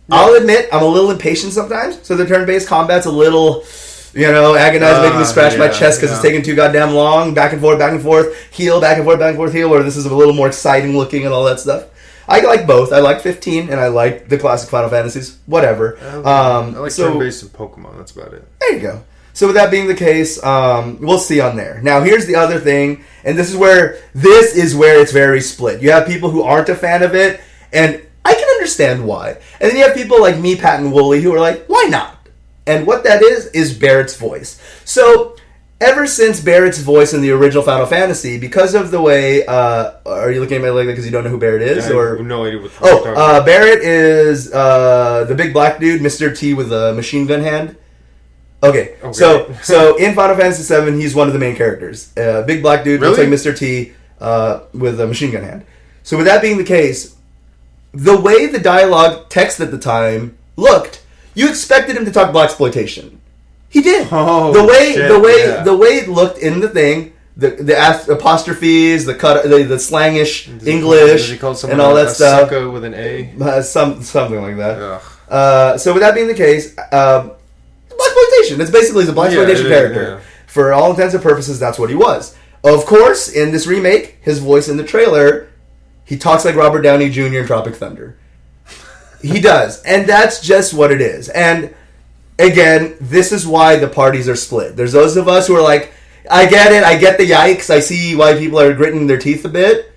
Yeah. I'll admit, I'm a little impatient sometimes, so the turn-based combat's a little, agonizing, making me scratch my chest because it's taking too goddamn long, back and forth, heal, back and forth, heal, or this is a little more exciting looking and all that stuff. I like both. I like 15, and I like the classic Final Fantasies. Whatever. I like turn-based and Pokemon. That's about it. There you go. So with that being the case, we'll see on there. Now, here's the other thing, and this is where it's very split. You have people who aren't a fan of it, and I can understand why. And then you have people like me, Pat, and Wooly, who are like, why not? And what that is Barrett's voice. So... ever since Barrett's voice in the original Final Fantasy, because of the way... are you looking at me like that because you don't know who Barrett is? I have no idea what you're talking about. Barrett is the big black dude, Mr. T with a machine gun hand. Okay. So in Final Fantasy VII, he's one of the main characters. Big black dude, looks like Mr. T with a machine gun hand. So with that being the case, the way the dialogue text at the time looked, you expected him to talk blaxploitation. He did. Oh, the way it looked in the thing, the apostrophes, the slangish English, and all that stuff. Sucko with an A, something like that. So with that being the case, blaxploitation. It's basically a blaxploitation character. Yeah. For all intents and purposes, that's what he was. Of course, in this remake, his voice in the trailer, he talks like Robert Downey Jr. in Tropic Thunder. He does. And that's just what it is. And again, this is why the parties are split. There's those of us who are like, I get it, I get the yikes, I see why people are gritting their teeth a bit.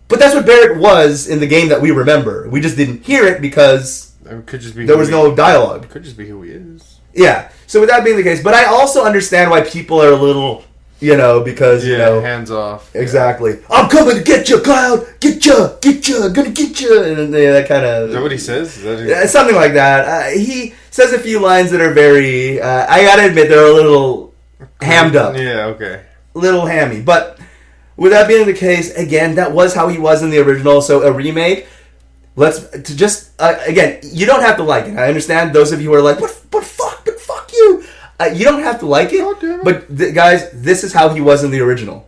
But that's what Barrett was in the game that we remember. We just didn't hear it because there was no dialogue. It could just be who he is. Yeah. So with that being the case, but I also understand why people are a little, because, hands off. Exactly. Yeah. I'm coming to get you, Cloud! Get you! Gonna get you! And that kind of... Is that what he says? Something like that. He says a few lines that are very... I gotta admit, they're a little hammed up. Yeah, okay. Little hammy. But with that being the case, again, that was how he was in the original, so a remake... Again, you don't have to like it. I understand those of you who are like, but fuck you. You don't have to like it, but guys, this is how he was in the original.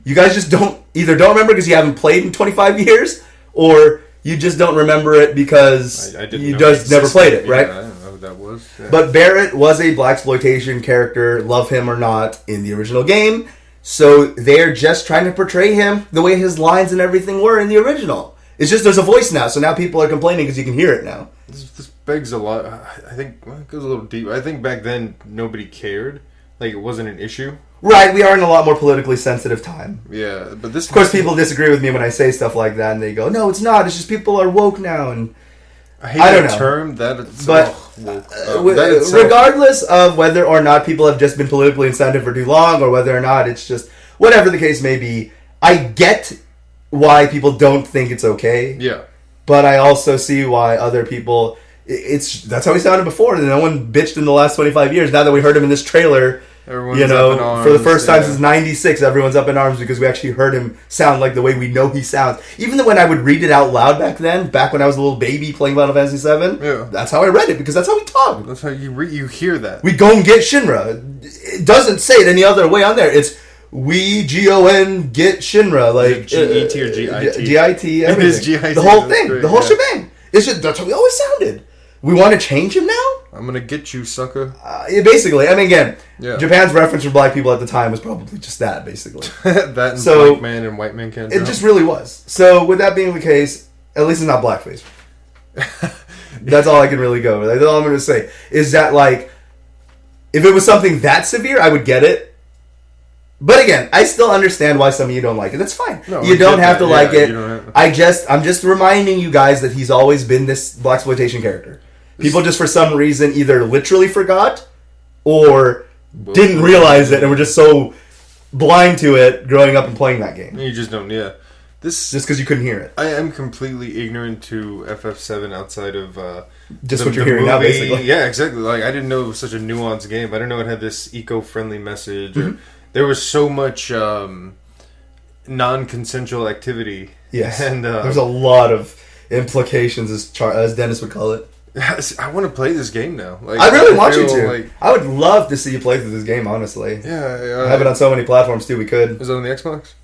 You guys just don't remember because you haven't played in 25 years, or you just don't remember it because you just never played it, right? I don't know who that was. Yeah. But Barrett was a blaxploitation character, love him or not, in the original game, so they're just trying to portray him the way his lines and everything were in the original. It's just there's a voice now, so now people are complaining because you can hear it now. This begs a lot. I think it goes a little deep. I think back then nobody cared. Like, it wasn't an issue. Right, we are in a lot more politically sensitive time. Yeah, but this... Of course, people disagree with me when I say stuff like that, and they go, no, it's not. It's just people are woke now, and... I don't know. Term, that itself... But regardless of whether or not people have just been politically insensitive for too long, or whether or not it's just... Whatever the case may be, I get why people don't think it's okay. Yeah. But I also see why other people... That's how he sounded before. No one bitched in the last 25 years. Now that we heard him in this trailer, everyone's up in arms, for the first time since 96, everyone's up in arms because we actually heard him sound like the way we know he sounds. Even when I would read it out loud back when I was a little baby playing Final Fantasy VII, that's how I read it, because that's how we talk. That's how you hear that. We go and get Shinra. It doesn't say it any other way on there. It's we GON get Shinra. Like G-E-T or G-I-T? G-I-T, everything. It is G-I-T. The whole thing. Great, the whole shebang. It's just, that's how we always sounded. We want to change him now? I'm gonna get you, sucker. Basically, I mean, again, Japan's reference for black people at the time was probably just that, basically. That and black man and white man can't It just really was. So, with that being the case, at least it's not blackface. That's all I can really go with. That's all I'm going to say. Is that, like, if it was something that severe, I would get it. But again, I still understand why some of you don't like it. That's fine. No, you don't have to like it. I'm just reminding you guys that he's always been this blaxploitation character. People just for some reason either literally forgot or didn't realize it and were just so blind to it growing up and playing that game. You just don't, This just because you couldn't hear it. I am completely ignorant to FF7 outside of just what you're hearing now, basically. Yeah, exactly. Like, I didn't know it was such a nuanced game. I didn't know it had this eco-friendly message. Or, there was so much non-consensual activity. Yes, and there's a lot of implications, as Dennis would call it. I want to play this game now. Like, I really want you to. Like, I would love to see you play through this game, honestly. Yeah. I have it on so many platforms, too. We could. Is it on the Xbox?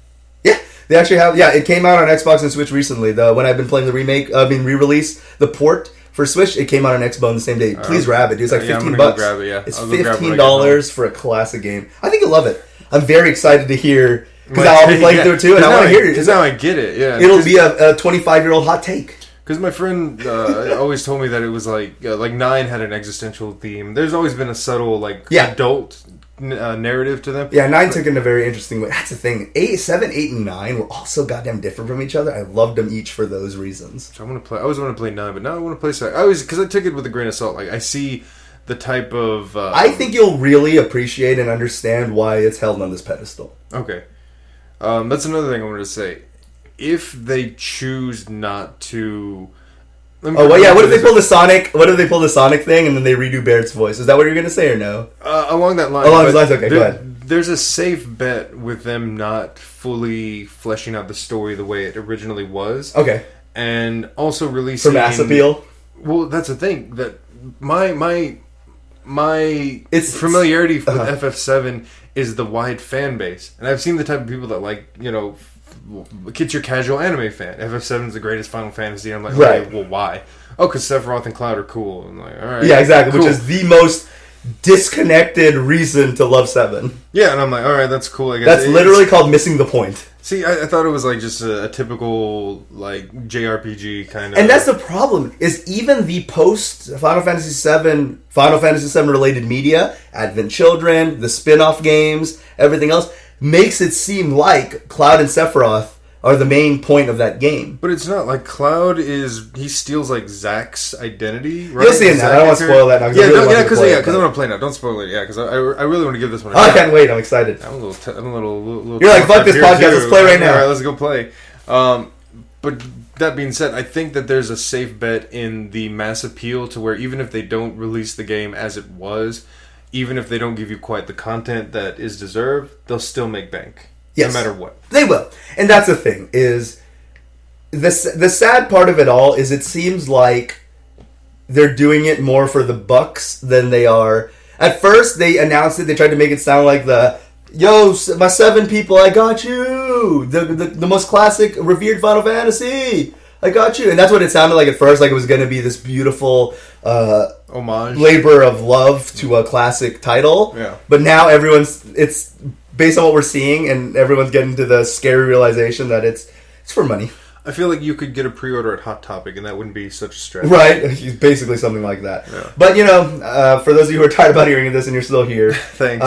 Yeah. They actually have... Yeah, it came out on Xbox and Switch recently. When I've been playing the re-release, the port for Switch, it came out on Xbox on the same day. Please grab it. It's like $15. I'm gonna go grab it, It's $15 for a classic game. I think you'll love it. I'm very excited to hear... Because I'll be playing through it, too, and I want to hear it. Because now I get it, yeah. It'll be a 25-year-old hot take. Because my friend always told me that it was like 9 had an existential theme. There's always been a subtle adult narrative to them. Yeah, 9 took in a very interesting way. That's the thing. 7, 8, and 9 were all so goddamn different from each other. I loved them each for those reasons. So I always want to play 9, but now I want to play 7. Because I took it with a grain of salt. Like, I see the type of... I think you'll really appreciate and understand why it's held on this pedestal. Okay. That's another thing I wanted to say. If they choose not to... What if they pull the Sonic... What if they pull the Sonic thing and then they redo Barrett's voice? Is that what you're going to say or no? Along that line. Along those lines, okay, go ahead. There's a safe bet with them not fully fleshing out the story the way it originally was. Okay. And also releasing... For mass appeal? Well, that's the thing. That my familiarity with FF7 is the wide fan base. And I've seen the type of people that like, it's your casual anime fan. FF7 is the greatest Final Fantasy. I'm like, right. Okay, well, why? Oh, because Sephiroth and Cloud are cool. I'm like, all right. Yeah, exactly. Cool. Which is the most disconnected reason to love 7. Yeah, and I'm like, all right, that's cool. I guess That's literally called missing the point. See, I thought it was like just a typical like JRPG kind of. And that's the problem. Is even the post Final Fantasy VII related media, Advent Children, the spin-off games, everything else makes it seem like Cloud and Sephiroth are the main point of that game. But it's not. Like, Cloud he steals like Zack's identity, right? You'll see in that. I don't want to spoil that now. Because I'm going to play now. Don't spoil it, yeah, because I really want to give this one a shot. I can't wait. I'm excited. I'm a little You're like, fuck this podcast. Let's play right now. All right, let's go play. But that being said, I think that there's a safe bet in the mass appeal to where even if they don't release the game as it was, even if they don't give you quite the content that is deserved, they'll still make bank. Yes. No matter what. They will. And that's the thing, is the sad part of it all is it seems like they're doing it more for the bucks than they are. At first, they announced it, they tried to make it sound like yo, my 7 people, I got you! The most classic, revered Final Fantasy! I got you! And that's what it sounded like at first, like it was going to be this beautiful homage, labor of love to a classic title. Yeah. But now it's based on what we're seeing, and everyone's getting to the scary realization that it's for money. I feel like you could get a pre-order at Hot Topic, and that wouldn't be such a stretch. Right, basically something like that. Yeah. But, for those of you who are tired about hearing this and you're still here... Thanks.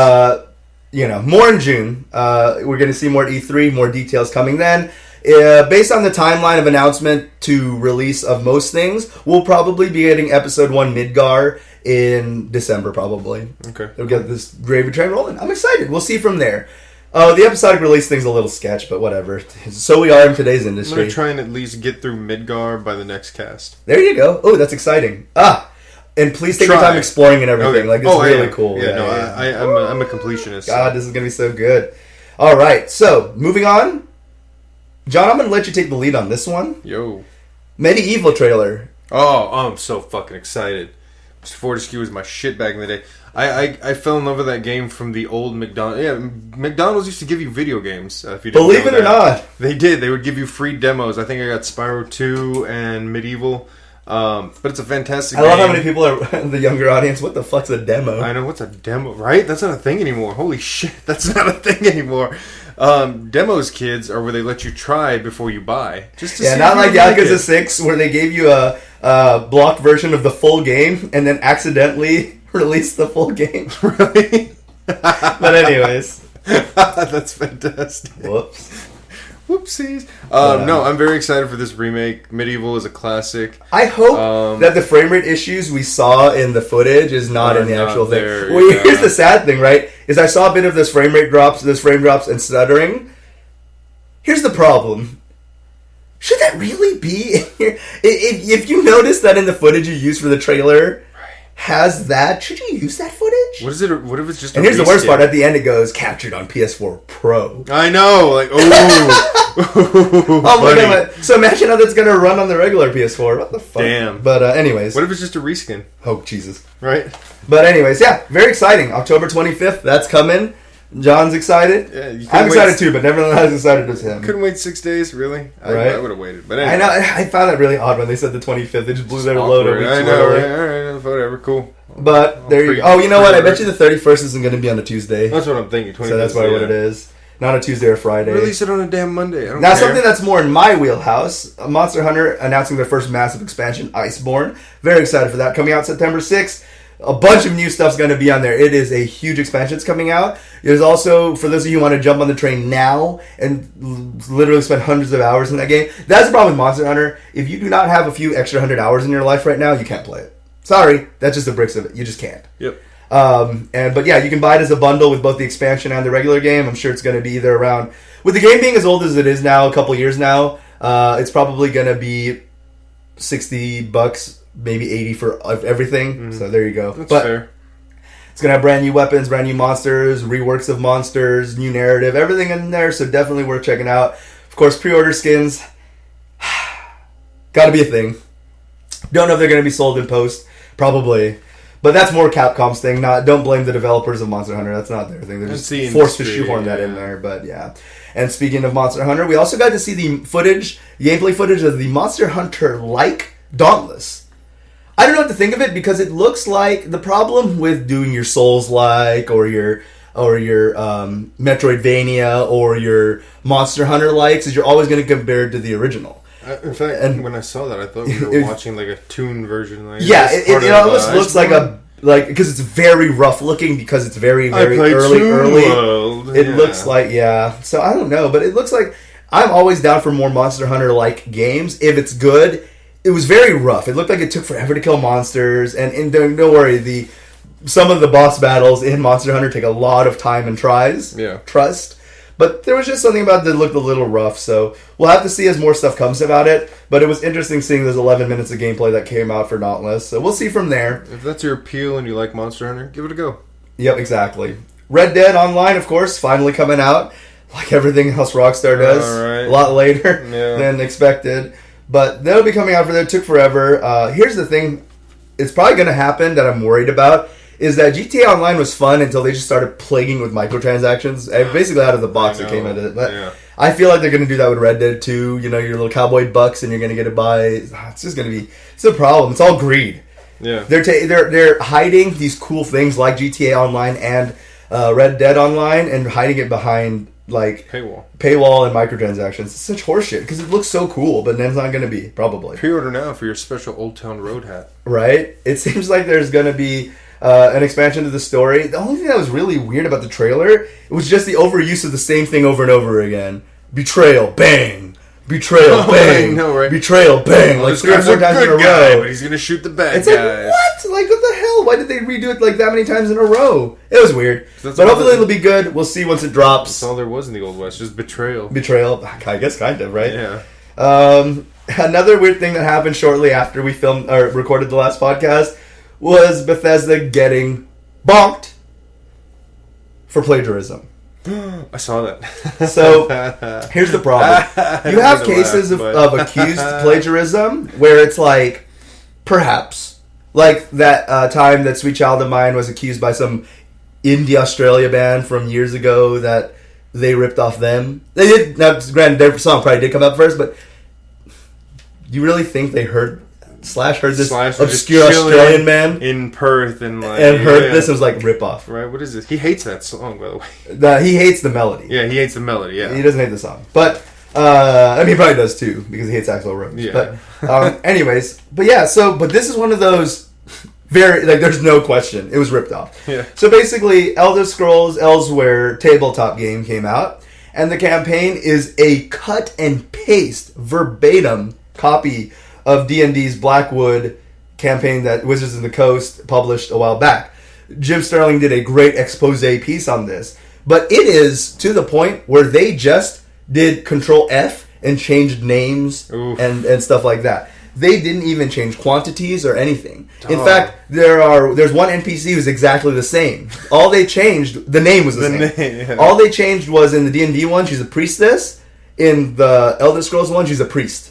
More in June. We're going to see more at E3, more details coming then. Based on the timeline of announcement to release of most things, we'll probably be getting Episode 1 Midgar in December, probably. Okay. We'll get this gravy train rolling. I'm excited. We'll see from there. The episodic release thing's a little sketch, but whatever. So we are in today's industry. I'm going to try and at least get through Midgar by the next cast. There you go. Oh, that's exciting. And please take your time exploring and everything. Okay. Like, it's really cool. Yeah, I'm a completionist. God, this is going to be so good. All right, so moving on. John, I'm going to let you take the lead on this one. Yo. Medieval trailer. Oh, I'm so fucking excited. Fortescue was my shit back in the day. I fell in love with that game from the old McDonald's. Yeah, McDonald's used to give you video games. If you didn't Believe it or not. They did. They would give you free demos. I think I got Spyro 2 and Medieval. But it's a fantastic game. I love how many people are, the younger audience, what the fuck's a demo? I know, what's a demo, right? That's not a thing anymore. Holy shit, that's not a thing anymore. Demos, kids, are where they let you try before you buy. Just to see not like Yakuza 6, where they gave you a blocked version of the full game and then accidentally released the full game. Really? But anyways. That's fantastic. Whoops. Whoopsies. No, I'm very excited for this remake. Medieval is a classic. I hope that the frame rate issues we saw in the footage is not in the actual thing. Well, here's the sad thing, right? Is I saw a bit of this frame drops and stuttering. Here's the problem. Should that really be in here? If you notice that in the footage you used for the trailer has that, should you use that footage? What if it's just and here's the worst part. At the end it goes, captured on PS4 Pro. I know. Like, oh my god. So imagine how that's going to run on the regular PS4. What the fuck? Damn. But anyways. What if it's just a reskin? Oh, Jesus. Right? But anyways, yeah. Very exciting. October 25th. That's coming. John's excited. Yeah, I'm excited too, but never as excited as him. Couldn't wait 6 days, really? Right? I would have waited. But anyway. I know. I found that really odd when they said the 25th. They just blew their load a week I know. All right, whatever. Cool. But there you go. Oh, you know what? I bet you the 31st isn't going to be on a Tuesday. That's what I'm thinking. So that's probably what it is. Not a Tuesday or Friday. Release it on a damn Monday. I don't now, care. Something that's more in my wheelhouse. Monster Hunter announcing their first massive expansion, Iceborne. Very excited for that. Coming out September 6th. A bunch of new stuff's going to be on there. It is a huge expansion that's coming out. There's also, for those of you who want to jump on the train now and literally spend hundreds of hours in that game, that's the problem with Monster Hunter. If you do not have a few extra 100 hours in your life right now, you can't play it. Sorry, that's just the bricks of it. You just can't. Yep. But yeah, you can buy it as a bundle with both the expansion and the regular game. I'm sure it's going to be either around, with the game being as old as it is now, a couple years now, it's probably going to be $60, maybe 80 for everything. Mm-hmm. So there you go. That's fair. It's going to have brand new weapons, brand new monsters, reworks of monsters, new narrative, everything in there. So definitely worth checking out. Of course, pre-order skins. Got to be a thing. Don't know if they're going to be sold in post. Probably. But that's more Capcom's thing. Don't blame the developers of Monster Hunter. That's not their thing. They're just forced to shoehorn that in there. But yeah. And speaking of Monster Hunter, we also got to see the gameplay footage of the Monster Hunter-like Dauntless. I don't know what to think of it because it looks like the problem with doing your Souls-like or your Metroidvania or your Monster Hunter likes is you're always going to compare it to the original. In fact, when I saw that, I thought we were watching like a toon version. Like, it almost looks like because it's very rough looking because it's very early. It looks like So I don't know, but it looks like I'm always down for more Monster Hunter like games if it's good. It was very rough. It looked like it took forever to kill monsters, and don't worry, some of the boss battles in Monster Hunter take a lot of time and trust. But there was just something about it that looked a little rough, so we'll have to see as more stuff comes about it. But it was interesting seeing those 11 minutes of gameplay that came out for Dauntless, so we'll see from there. If that's your appeal and you like Monster Hunter, give it a go. Yep, exactly. Red Dead Online, of course, finally coming out, like everything else Rockstar does. A lot later than expected. But that'll be coming out for that. It took forever. Here's the thing. It's probably going to happen that I'm worried about. Is that GTA Online was fun until they just started plaguing with microtransactions. Basically out of the box it came out of it. But I feel like they're going to do that with Red Dead 2. You know, your little cowboy bucks and you're going to get to buy. It's just going to be... It's a problem. It's all greed. Yeah. They're hiding these cool things like GTA Online and Red Dead Online and hiding it behind like paywall and microtransactions. It's such horseshit because it looks so cool, but then it's not going to be, probably. Pre-order now for your special Old Town Road hat. Right? It seems like there's going to be... an expansion to the story. The only thing that was really weird about the trailer, it was just the overuse of the same thing over and over again. Betrayal, bang. Betrayal, bang. I know, right? Betrayal, bang. Like 3 or 4 times in a row. But he's going to shoot the bad it's guys. Like, what? Like, what the hell? Why did they redo it like that many times in a row? It was weird. But hopefully it'll be good. We'll see once it drops. That's all there was in the Old West. Just betrayal. Betrayal. I guess kind of, right? Yeah. Another weird thing that happened shortly after we filmed or recorded the last podcast was Bethesda getting bonked for plagiarism. I saw that. So, here's the problem. You have cases of accused plagiarism where it's like, perhaps, like that time that Sweet Child of Mine was accused by some indie Australia band from years ago that they ripped off them. They did, now granted their song probably did come up first, but you really think they heard this obscure Australian man in Perth and heard this and was like, rip off. Right, what is this? He hates that song, by the way. He hates the melody. Yeah, he hates the melody, yeah. He doesn't hate the song. But, I mean, he probably does too, because he hates Axl Rose. Yeah. But, anyways, but this is one of those there's no question. It was ripped off. Yeah. So basically, Elder Scrolls Elsewhere tabletop game came out, and the campaign is a cut and paste verbatim copy of D&D's Blackwood campaign that Wizards of the Coast published a while back. Jim Sterling did a great expose piece on this, but it is to the point where they just did Control F and changed names and stuff like that. They didn't even change quantities or anything. In fact, there's one NPC who's exactly the same. All they changed, the name was the same. Yeah. All they changed was in the D&D one, she's a priestess. In the Elder Scrolls one, she's a priest.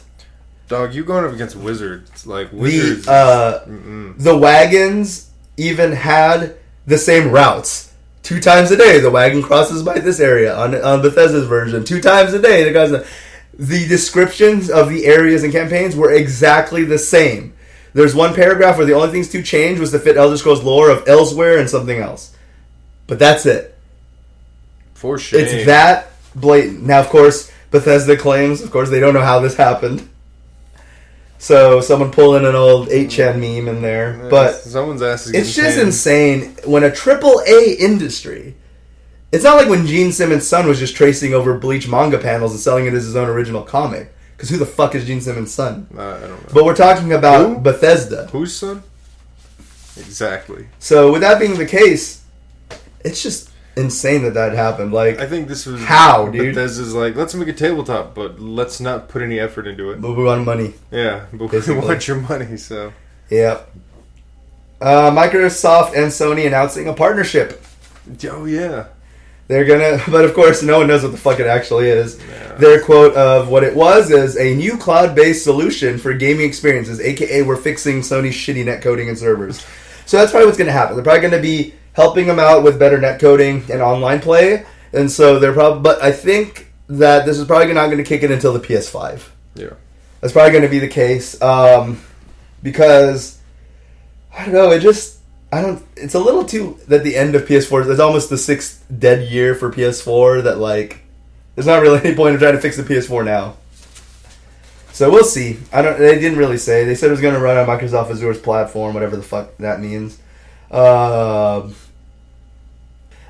Dog, you going up against wizards. Like, wizards... The wagons even had the same routes. 2 times a day, the wagon crosses by this area on Bethesda's version. 2 times a day, the descriptions of the areas and campaigns were exactly the same. There's one paragraph where the only things to change was to fit Elder Scrolls lore of Elsewhere and something else. But that's it. For shame. It's that blatant. Now, of course, Bethesda claims, of course, they don't know how this happened. So, someone pulling an old 8chan meme in there. But someone's ass is it's just insane when a AAA industry... It's not like when Gene Simmons' son was just tracing over Bleach manga panels and selling it as his own original comic. Because who the fuck is Gene Simmons' son? I don't know. But we're talking about Bethesda. Whose son? Exactly. So, with that being the case, it's just insane that happened. Like, I think this was how, dude. Bethesda's like, let's make a tabletop, but let's not put any effort into it. But we want money. Yeah, but we want your money. So yeah. Microsoft and Sony announcing a partnership. Oh yeah. They're gonna, but of course, no one knows what the fuck it actually is. Yeah. Their quote of what it was is a new cloud-based solution for gaming experiences, aka we're fixing Sony's shitty netcoding and servers. So that's probably what's going to happen. They're probably going to be helping them out with better netcoding and online play, and so they're probably. But I think that this is probably not going to kick in until the PS5. Yeah, that's probably going to be the case because I don't know. It's a little too at the end of PS4. It's almost the 6th dead year for PS4 that, like, there's not really any point in trying to fix the PS4 now. So we'll see. They didn't really say. They said it was going to run on Microsoft Azure's platform, whatever the fuck that means. It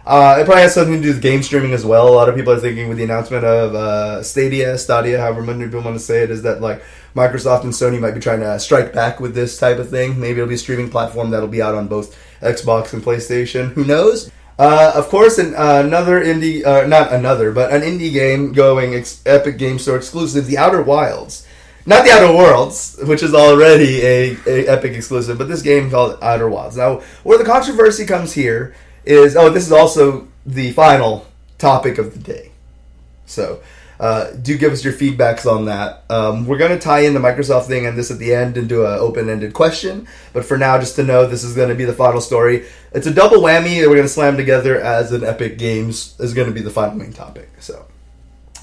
probably has something to do with game streaming as well. A lot of people are thinking with the announcement of Stadia, however many people want to say it, is that like Microsoft and Sony might be trying to strike back with this type of thing. Maybe it'll be a streaming platform that'll be out on both Xbox and PlayStation. Who knows? Of course, another indie, but an indie game going Epic Game Store exclusive, The Outer Wilds. Not The Outer Worlds, which is already a Epic exclusive, but this game called Outer Wilds. Now, where the controversy comes here is, this is also the final topic of the day. So, do give us your feedbacks on that. We're going to tie in the Microsoft thing and this at the end and do an open-ended question. But for now, just to know, this is going to be the final story. It's a double whammy that we're going to slam together as an Epic Games is going to be the final main topic. So,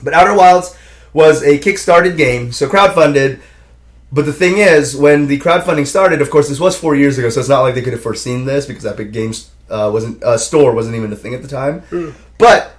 but Outer Wilds was a Kickstarted game, so crowdfunded. But the thing is, when the crowdfunding started, of course, this was 4 years ago, so it's not like they could have foreseen this because Epic Games store wasn't even a thing at the time. But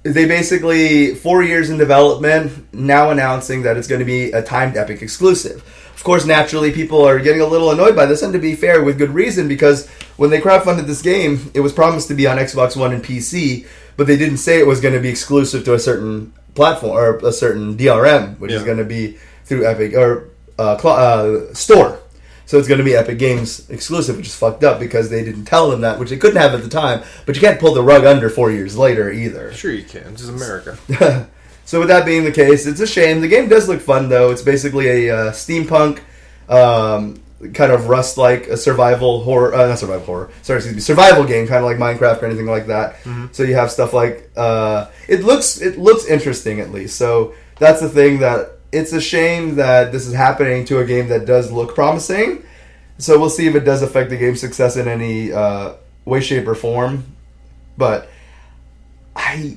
they basically, 4 years in development, now announcing that it's going to be a timed Epic exclusive. Of course, naturally, people are getting a little annoyed by this, and to be fair, with good reason, because when they crowdfunded this game, it was promised to be on Xbox One and PC, but they didn't say it was going to be exclusive to a certain platform or a certain DRM, which is going to be through Epic or store. So it's going to be Epic Games exclusive, which is fucked up because they didn't tell them that, which they couldn't have at the time. But you can't pull the rug under 4 years later either. Sure you can. This is America. So with that being the case, it's a shame. The game does look fun, though. It's basically a steampunk, kind of Rust-like a survival game, kind of like Minecraft or anything like that. Mm-hmm. So you have stuff like it looks interesting at least. So that's the thing that. It's a shame that this is happening to a game that does look promising. So we'll see if it does affect the game's success in any way, shape, or form. But I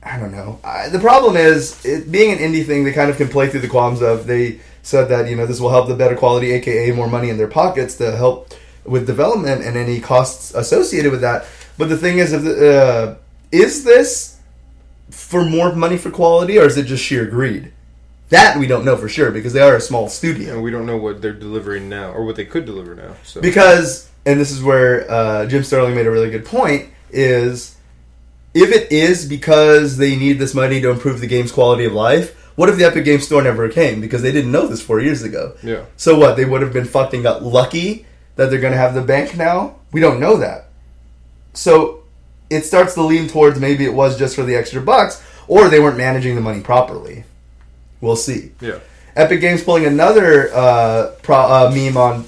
don't know. The problem is, it being an indie thing, they kind of can play through the qualms of, they said that, this will help the better quality, aka more money in their pockets to help with development and any costs associated with that. But the thing is this for more money for quality, or is it just sheer greed? That we don't know for sure because they are a small studio. And we don't know what they're delivering now or what they could deliver now. So. Because, and this is where Jim Sterling made a really good point, is if it is because they need this money to improve the game's quality of life, what if the Epic Games Store never came? Because they didn't know this 4 years ago. Yeah. So what? They would have been fucking got lucky that they're going to have the bank now? We don't know that. So it starts to lean towards maybe it was just for the extra bucks or they weren't managing the money properly. We'll see. Yeah. Epic Games pulling another meme on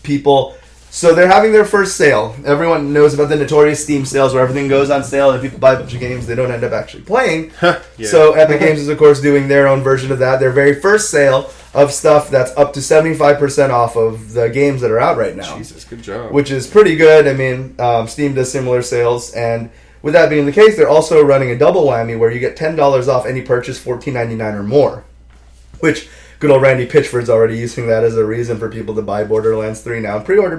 people. So they're having their first sale. Everyone knows about the notorious Steam sales where everything goes on sale and people buy a bunch of games they don't end up actually playing. Yeah. So Epic Games is, of course, doing their own version of that. Their very first sale of stuff that's up to 75% off of the games that are out right now. Jesus, good job. Which is pretty good. I mean, Steam does similar sales, and with that being the case, they're also running a double whammy where you get $10 off any purchase $14.99 or more. Which, good old Randy Pitchford's already using that as a reason for people to buy Borderlands 3 now. Pre-order.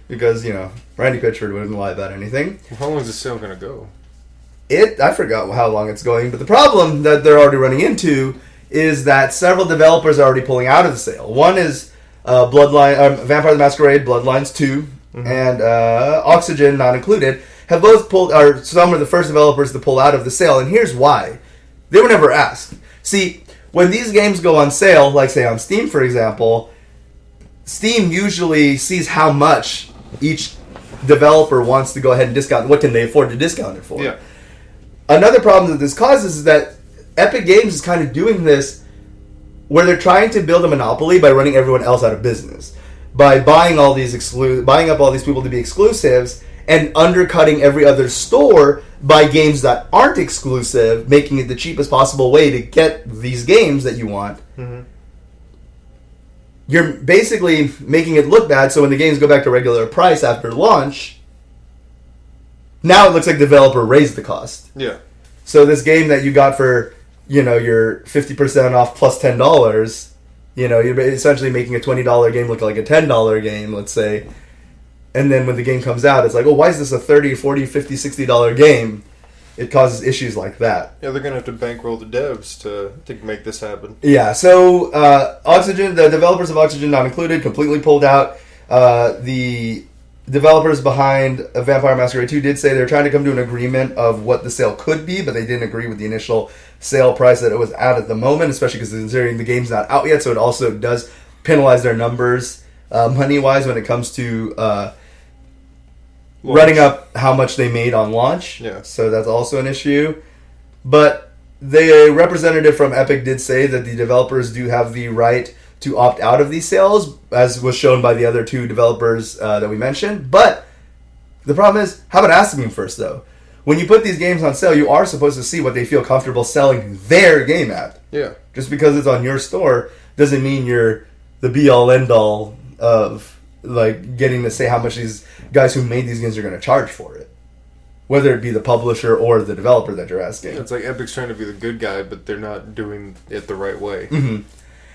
Because, Randy Pitchford wouldn't lie about anything. Well, how long is the sale going to go? I forgot how long it's going, but the problem that they're already running into is that several developers are already pulling out of the sale. One is Vampire the Masquerade Bloodlines 2 and Oxygen, not included, have both some of the first developers to pull out of the sale, and here's why. They were never asked. See, when these games go on sale, like say on Steam, for example, Steam usually sees how much each developer wants to go ahead and discount. What can they afford to discount it for? Yeah. Another problem that this causes is that Epic Games is kind of doing this where they're trying to build a monopoly by running everyone else out of business. By buying all these buying up all these people to be exclusives and undercutting every other store by games that aren't exclusive, making it the cheapest possible way to get these games that you want. Mm-hmm. You're basically making it look bad, so when the games go back to regular price after launch, now it looks like the developer raised the cost. Yeah. So this game that you got for, your 50% off plus $10 You know, you're essentially making a $20 game look like a $10 game, let's say. And then when the game comes out, it's like, oh, why is this a $30, $40, $50, $60 game? It causes issues like that. Yeah, they're going to have to bankroll the devs to make this happen. Yeah, so Oxygen, the developers of Oxygen Not Included, completely pulled out. The developers behind Vampire Masquerade 2 did say they're trying to come to an agreement of what the sale could be, but they didn't agree with the initial sale price that it was at the moment, especially because considering the game's not out yet, so it also does penalize their numbers money-wise when it comes to running up how much they made on launch. Yeah. So that's also an issue. But the representative from Epic did say that the developers do have the right to opt out of these sales, as was shown by the other two developers that we mentioned. But the problem is, how about asking them first, though? When you put these games on sale, you are supposed to see what they feel comfortable selling their game at. Yeah. Just because it's on your store doesn't mean you're the be-all, end-all of like getting to say how much these guys who made these games are going to charge for it, whether it be the publisher or the developer that you're asking. Yeah, it's like Epic's trying to be the good guy, but they're not doing it the right way. Mm-hmm.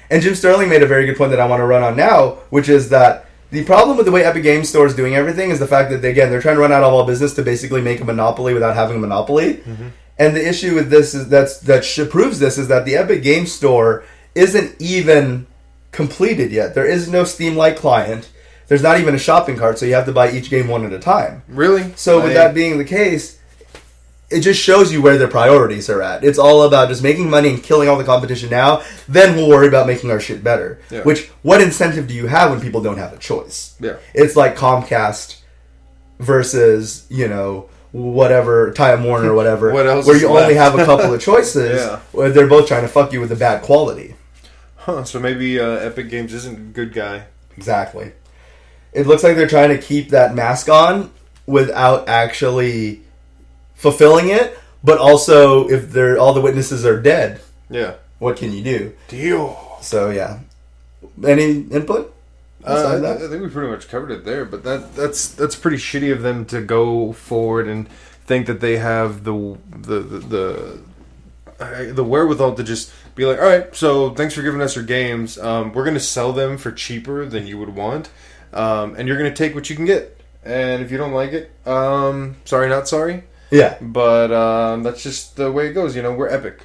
And Jim Sterling made a very good point that I want to run on now, which is that the problem with the way Epic Games Store is doing everything is the fact that, they're trying to run out of all business to basically make a monopoly without having a monopoly. Mm-hmm. And the issue with this is that proves this is that the Epic Games Store isn't even completed yet. There is no Steam-like client. There's not even a shopping cart, so you have to buy each game one at a time. Really? So with that being the case, it just shows you where their priorities are at. It's all about just making money and killing all the competition now, then we'll worry about making our shit better. Yeah. Which, what incentive do you have when people don't have a choice? Yeah. It's like Comcast versus, whatever, Time Warner or whatever, what else where is you left? only have a couple of choices, Yeah. where they're both trying to fuck you with the bad quality. Huh, so maybe Epic Games isn't a good guy. Exactly. It looks like they're trying to keep that mask on without actually fulfilling it, but also if all the witnesses are dead, what can you do? Deal. So yeah. Any input? I think we pretty much covered it there, but that's pretty shitty of them to go forward and think that they have the wherewithal to just be like, all right, so thanks for giving us your games. We're going to sell them for cheaper than you would want, and you're going to take what you can get. And if you don't like it, sorry, not sorry. Yeah. But that's just the way it goes. We're Epic.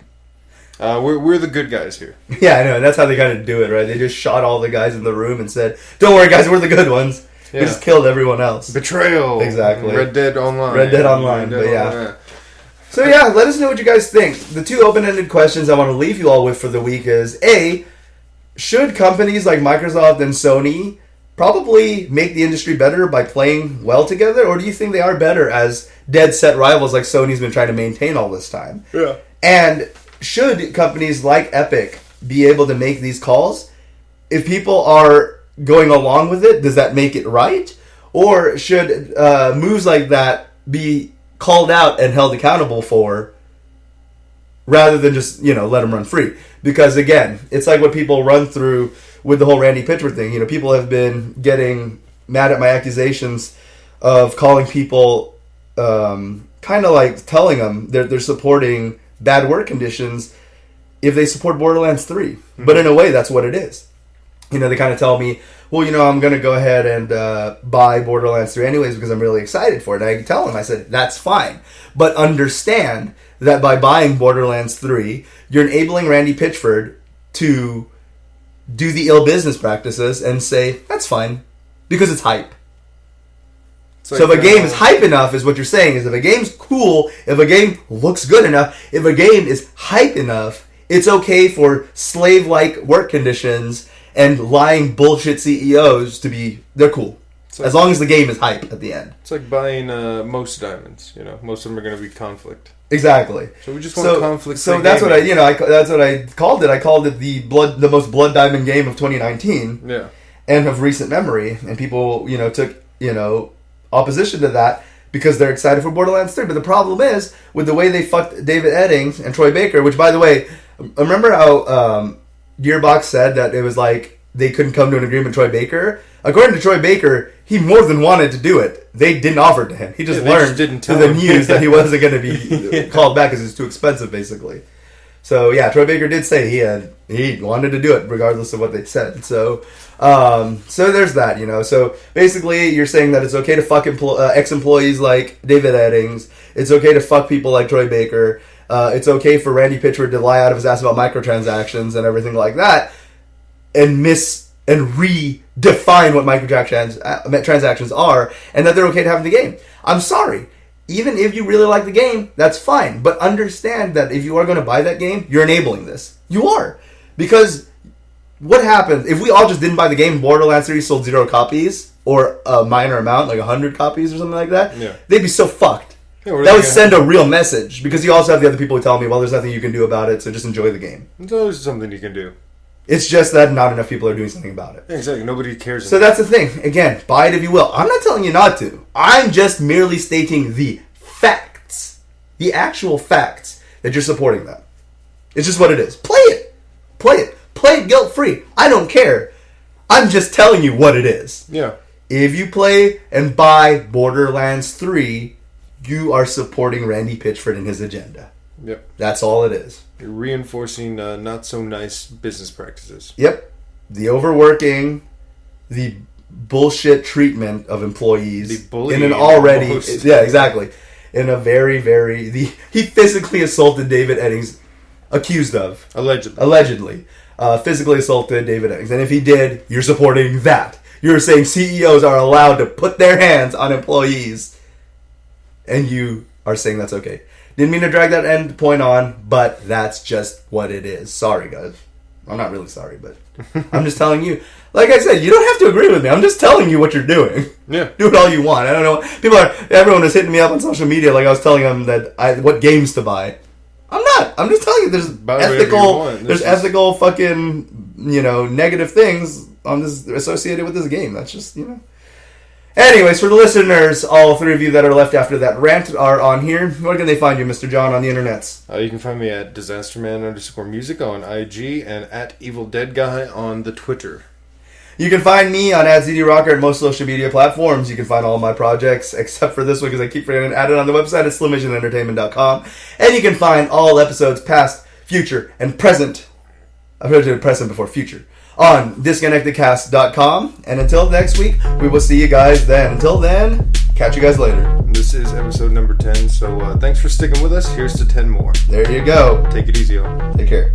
We're the good guys here. Yeah, I know, and that's how they got to do it, right? They just shot all the guys in the room and said, don't worry, guys, we're the good ones. Yeah. We just killed everyone else. Betrayal. Exactly. Red Dead Online. But yeah. So yeah, let us know what you guys think. The two open-ended questions I want to leave you all with for the week is, A, should companies like Microsoft and Sony probably make the industry better by playing well together, or do you think they are better as dead-set rivals like Sony's been trying to maintain all this time? Yeah. And should companies like Epic be able to make these calls? If people are going along with it, does that make it right? Or should moves like that be called out and held accountable for rather than just, let them run free? Because again, it's like what people run through with the whole Randy Pitchford thing. People have been getting mad at my accusations of calling people kind of like telling them they're supporting bad work conditions if they support Borderlands 3. Mm-hmm. But in a way, that's what it is. They kind of tell me, well, I'm going to go ahead and buy Borderlands 3 anyways because I'm really excited for it. And I tell them, I said, that's fine. But understand that by buying Borderlands 3, you're enabling Randy Pitchford to do the ill business practices and say, that's fine, because it's hype. So if a game is hype enough, is what you're saying, is if a game's cool, if a game looks good enough, if a game is hype enough, it's okay for slave-like work conditions and lying bullshit CEOs to be, they're cool. Like, as long as the game is hype at the end. It's like buying most diamonds, most of them are going to be conflict. Exactly. So we just want conflict. So that's what that's what I called it. I called it the most blood diamond game of 2019. Yeah. And of recent memory, and people took opposition to that because they're excited for Borderlands 3. But the problem is with the way they fucked David Eddings and Troy Baker, which by the way, remember how Gearbox said that it was like they couldn't come to an agreement with Troy Baker? According to Troy Baker, he more than wanted to do it. They didn't offer it to him. He just learned through the news that he wasn't going to be called back because it's too expensive, basically. So yeah, Troy Baker did say he wanted to do it regardless of what they said. So so there's that, you know. So basically, you're saying that it's okay to fuck ex-employees like David Eddings. It's okay to fuck people like Troy Baker. It's okay for Randy Pitchford to lie out of his ass about microtransactions and everything like that, and redefine what microtransactions are, and that they're okay to have in the game. I'm sorry. Even if you really like the game, that's fine. But understand that if you are going to buy that game, you're enabling this. You are. Because what happens if we all just didn't buy the game, Borderlands 3 sold 0 copies, or a minor amount, like 100 copies or something like that? Yeah. They'd be so fucked. Yeah, that would send a real message. Because you also have the other people who tell me, well, there's nothing you can do about it, so just enjoy the game. There's always something you can do. It's just that not enough people are doing something about it. Yeah, exactly. Nobody cares. So that's the thing. Again, buy it if you will. I'm not telling you not to. I'm just merely stating the facts. The actual facts that you're supporting that. It's just what it is. Play it. Play it. Play it guilt-free. I don't care. I'm just telling you what it is. Yeah. If you play and buy Borderlands 3, you are supporting Randy Pitchford and his agenda. Yep. That's all it is. You're reinforcing not so nice business practices. Yep. The overworking, the bullshit treatment of employees. The bullying. In an already... Almost. Yeah, exactly. In a very, very... he physically assaulted David Eddings. Accused of. Allegedly. Physically assaulted David Eddings. And if he did, you're supporting that. You're saying CEOs are allowed to put their hands on employees. And you are saying that's okay. Didn't mean to drag that end point on, but that's just what it is. Sorry, guys. I'm not really sorry, but I'm just telling you. Like I said, you don't have to agree with me. I'm just telling you what you're doing. Yeah. Do it all you want. I don't know. Everyone is hitting me up on social media like I was telling them what games to buy. I'm not. I'm just telling you there's ethical fucking, negative things on this associated with this game. That's just, Anyways, for the listeners, all three of you that are left after that rant are on here. Where can they find you, Mr. John, on the internets? You can find me at disasterman_music on IG and at evildeadguy on the Twitter. You can find me on @ZDRocker at most social media platforms. You can find all my projects, except for this one because I keep forgetting to add it on the website at slimvisionentertainment.com. And you can find all episodes past, future, and present. I've heard it present before future. On disconnectedcast.com. And until next week, we will see you guys then. Until then, catch you guys later. This is episode number 10, so thanks for sticking with us. Here's to 10 more. There you go. Take it easy, y'all. Take care.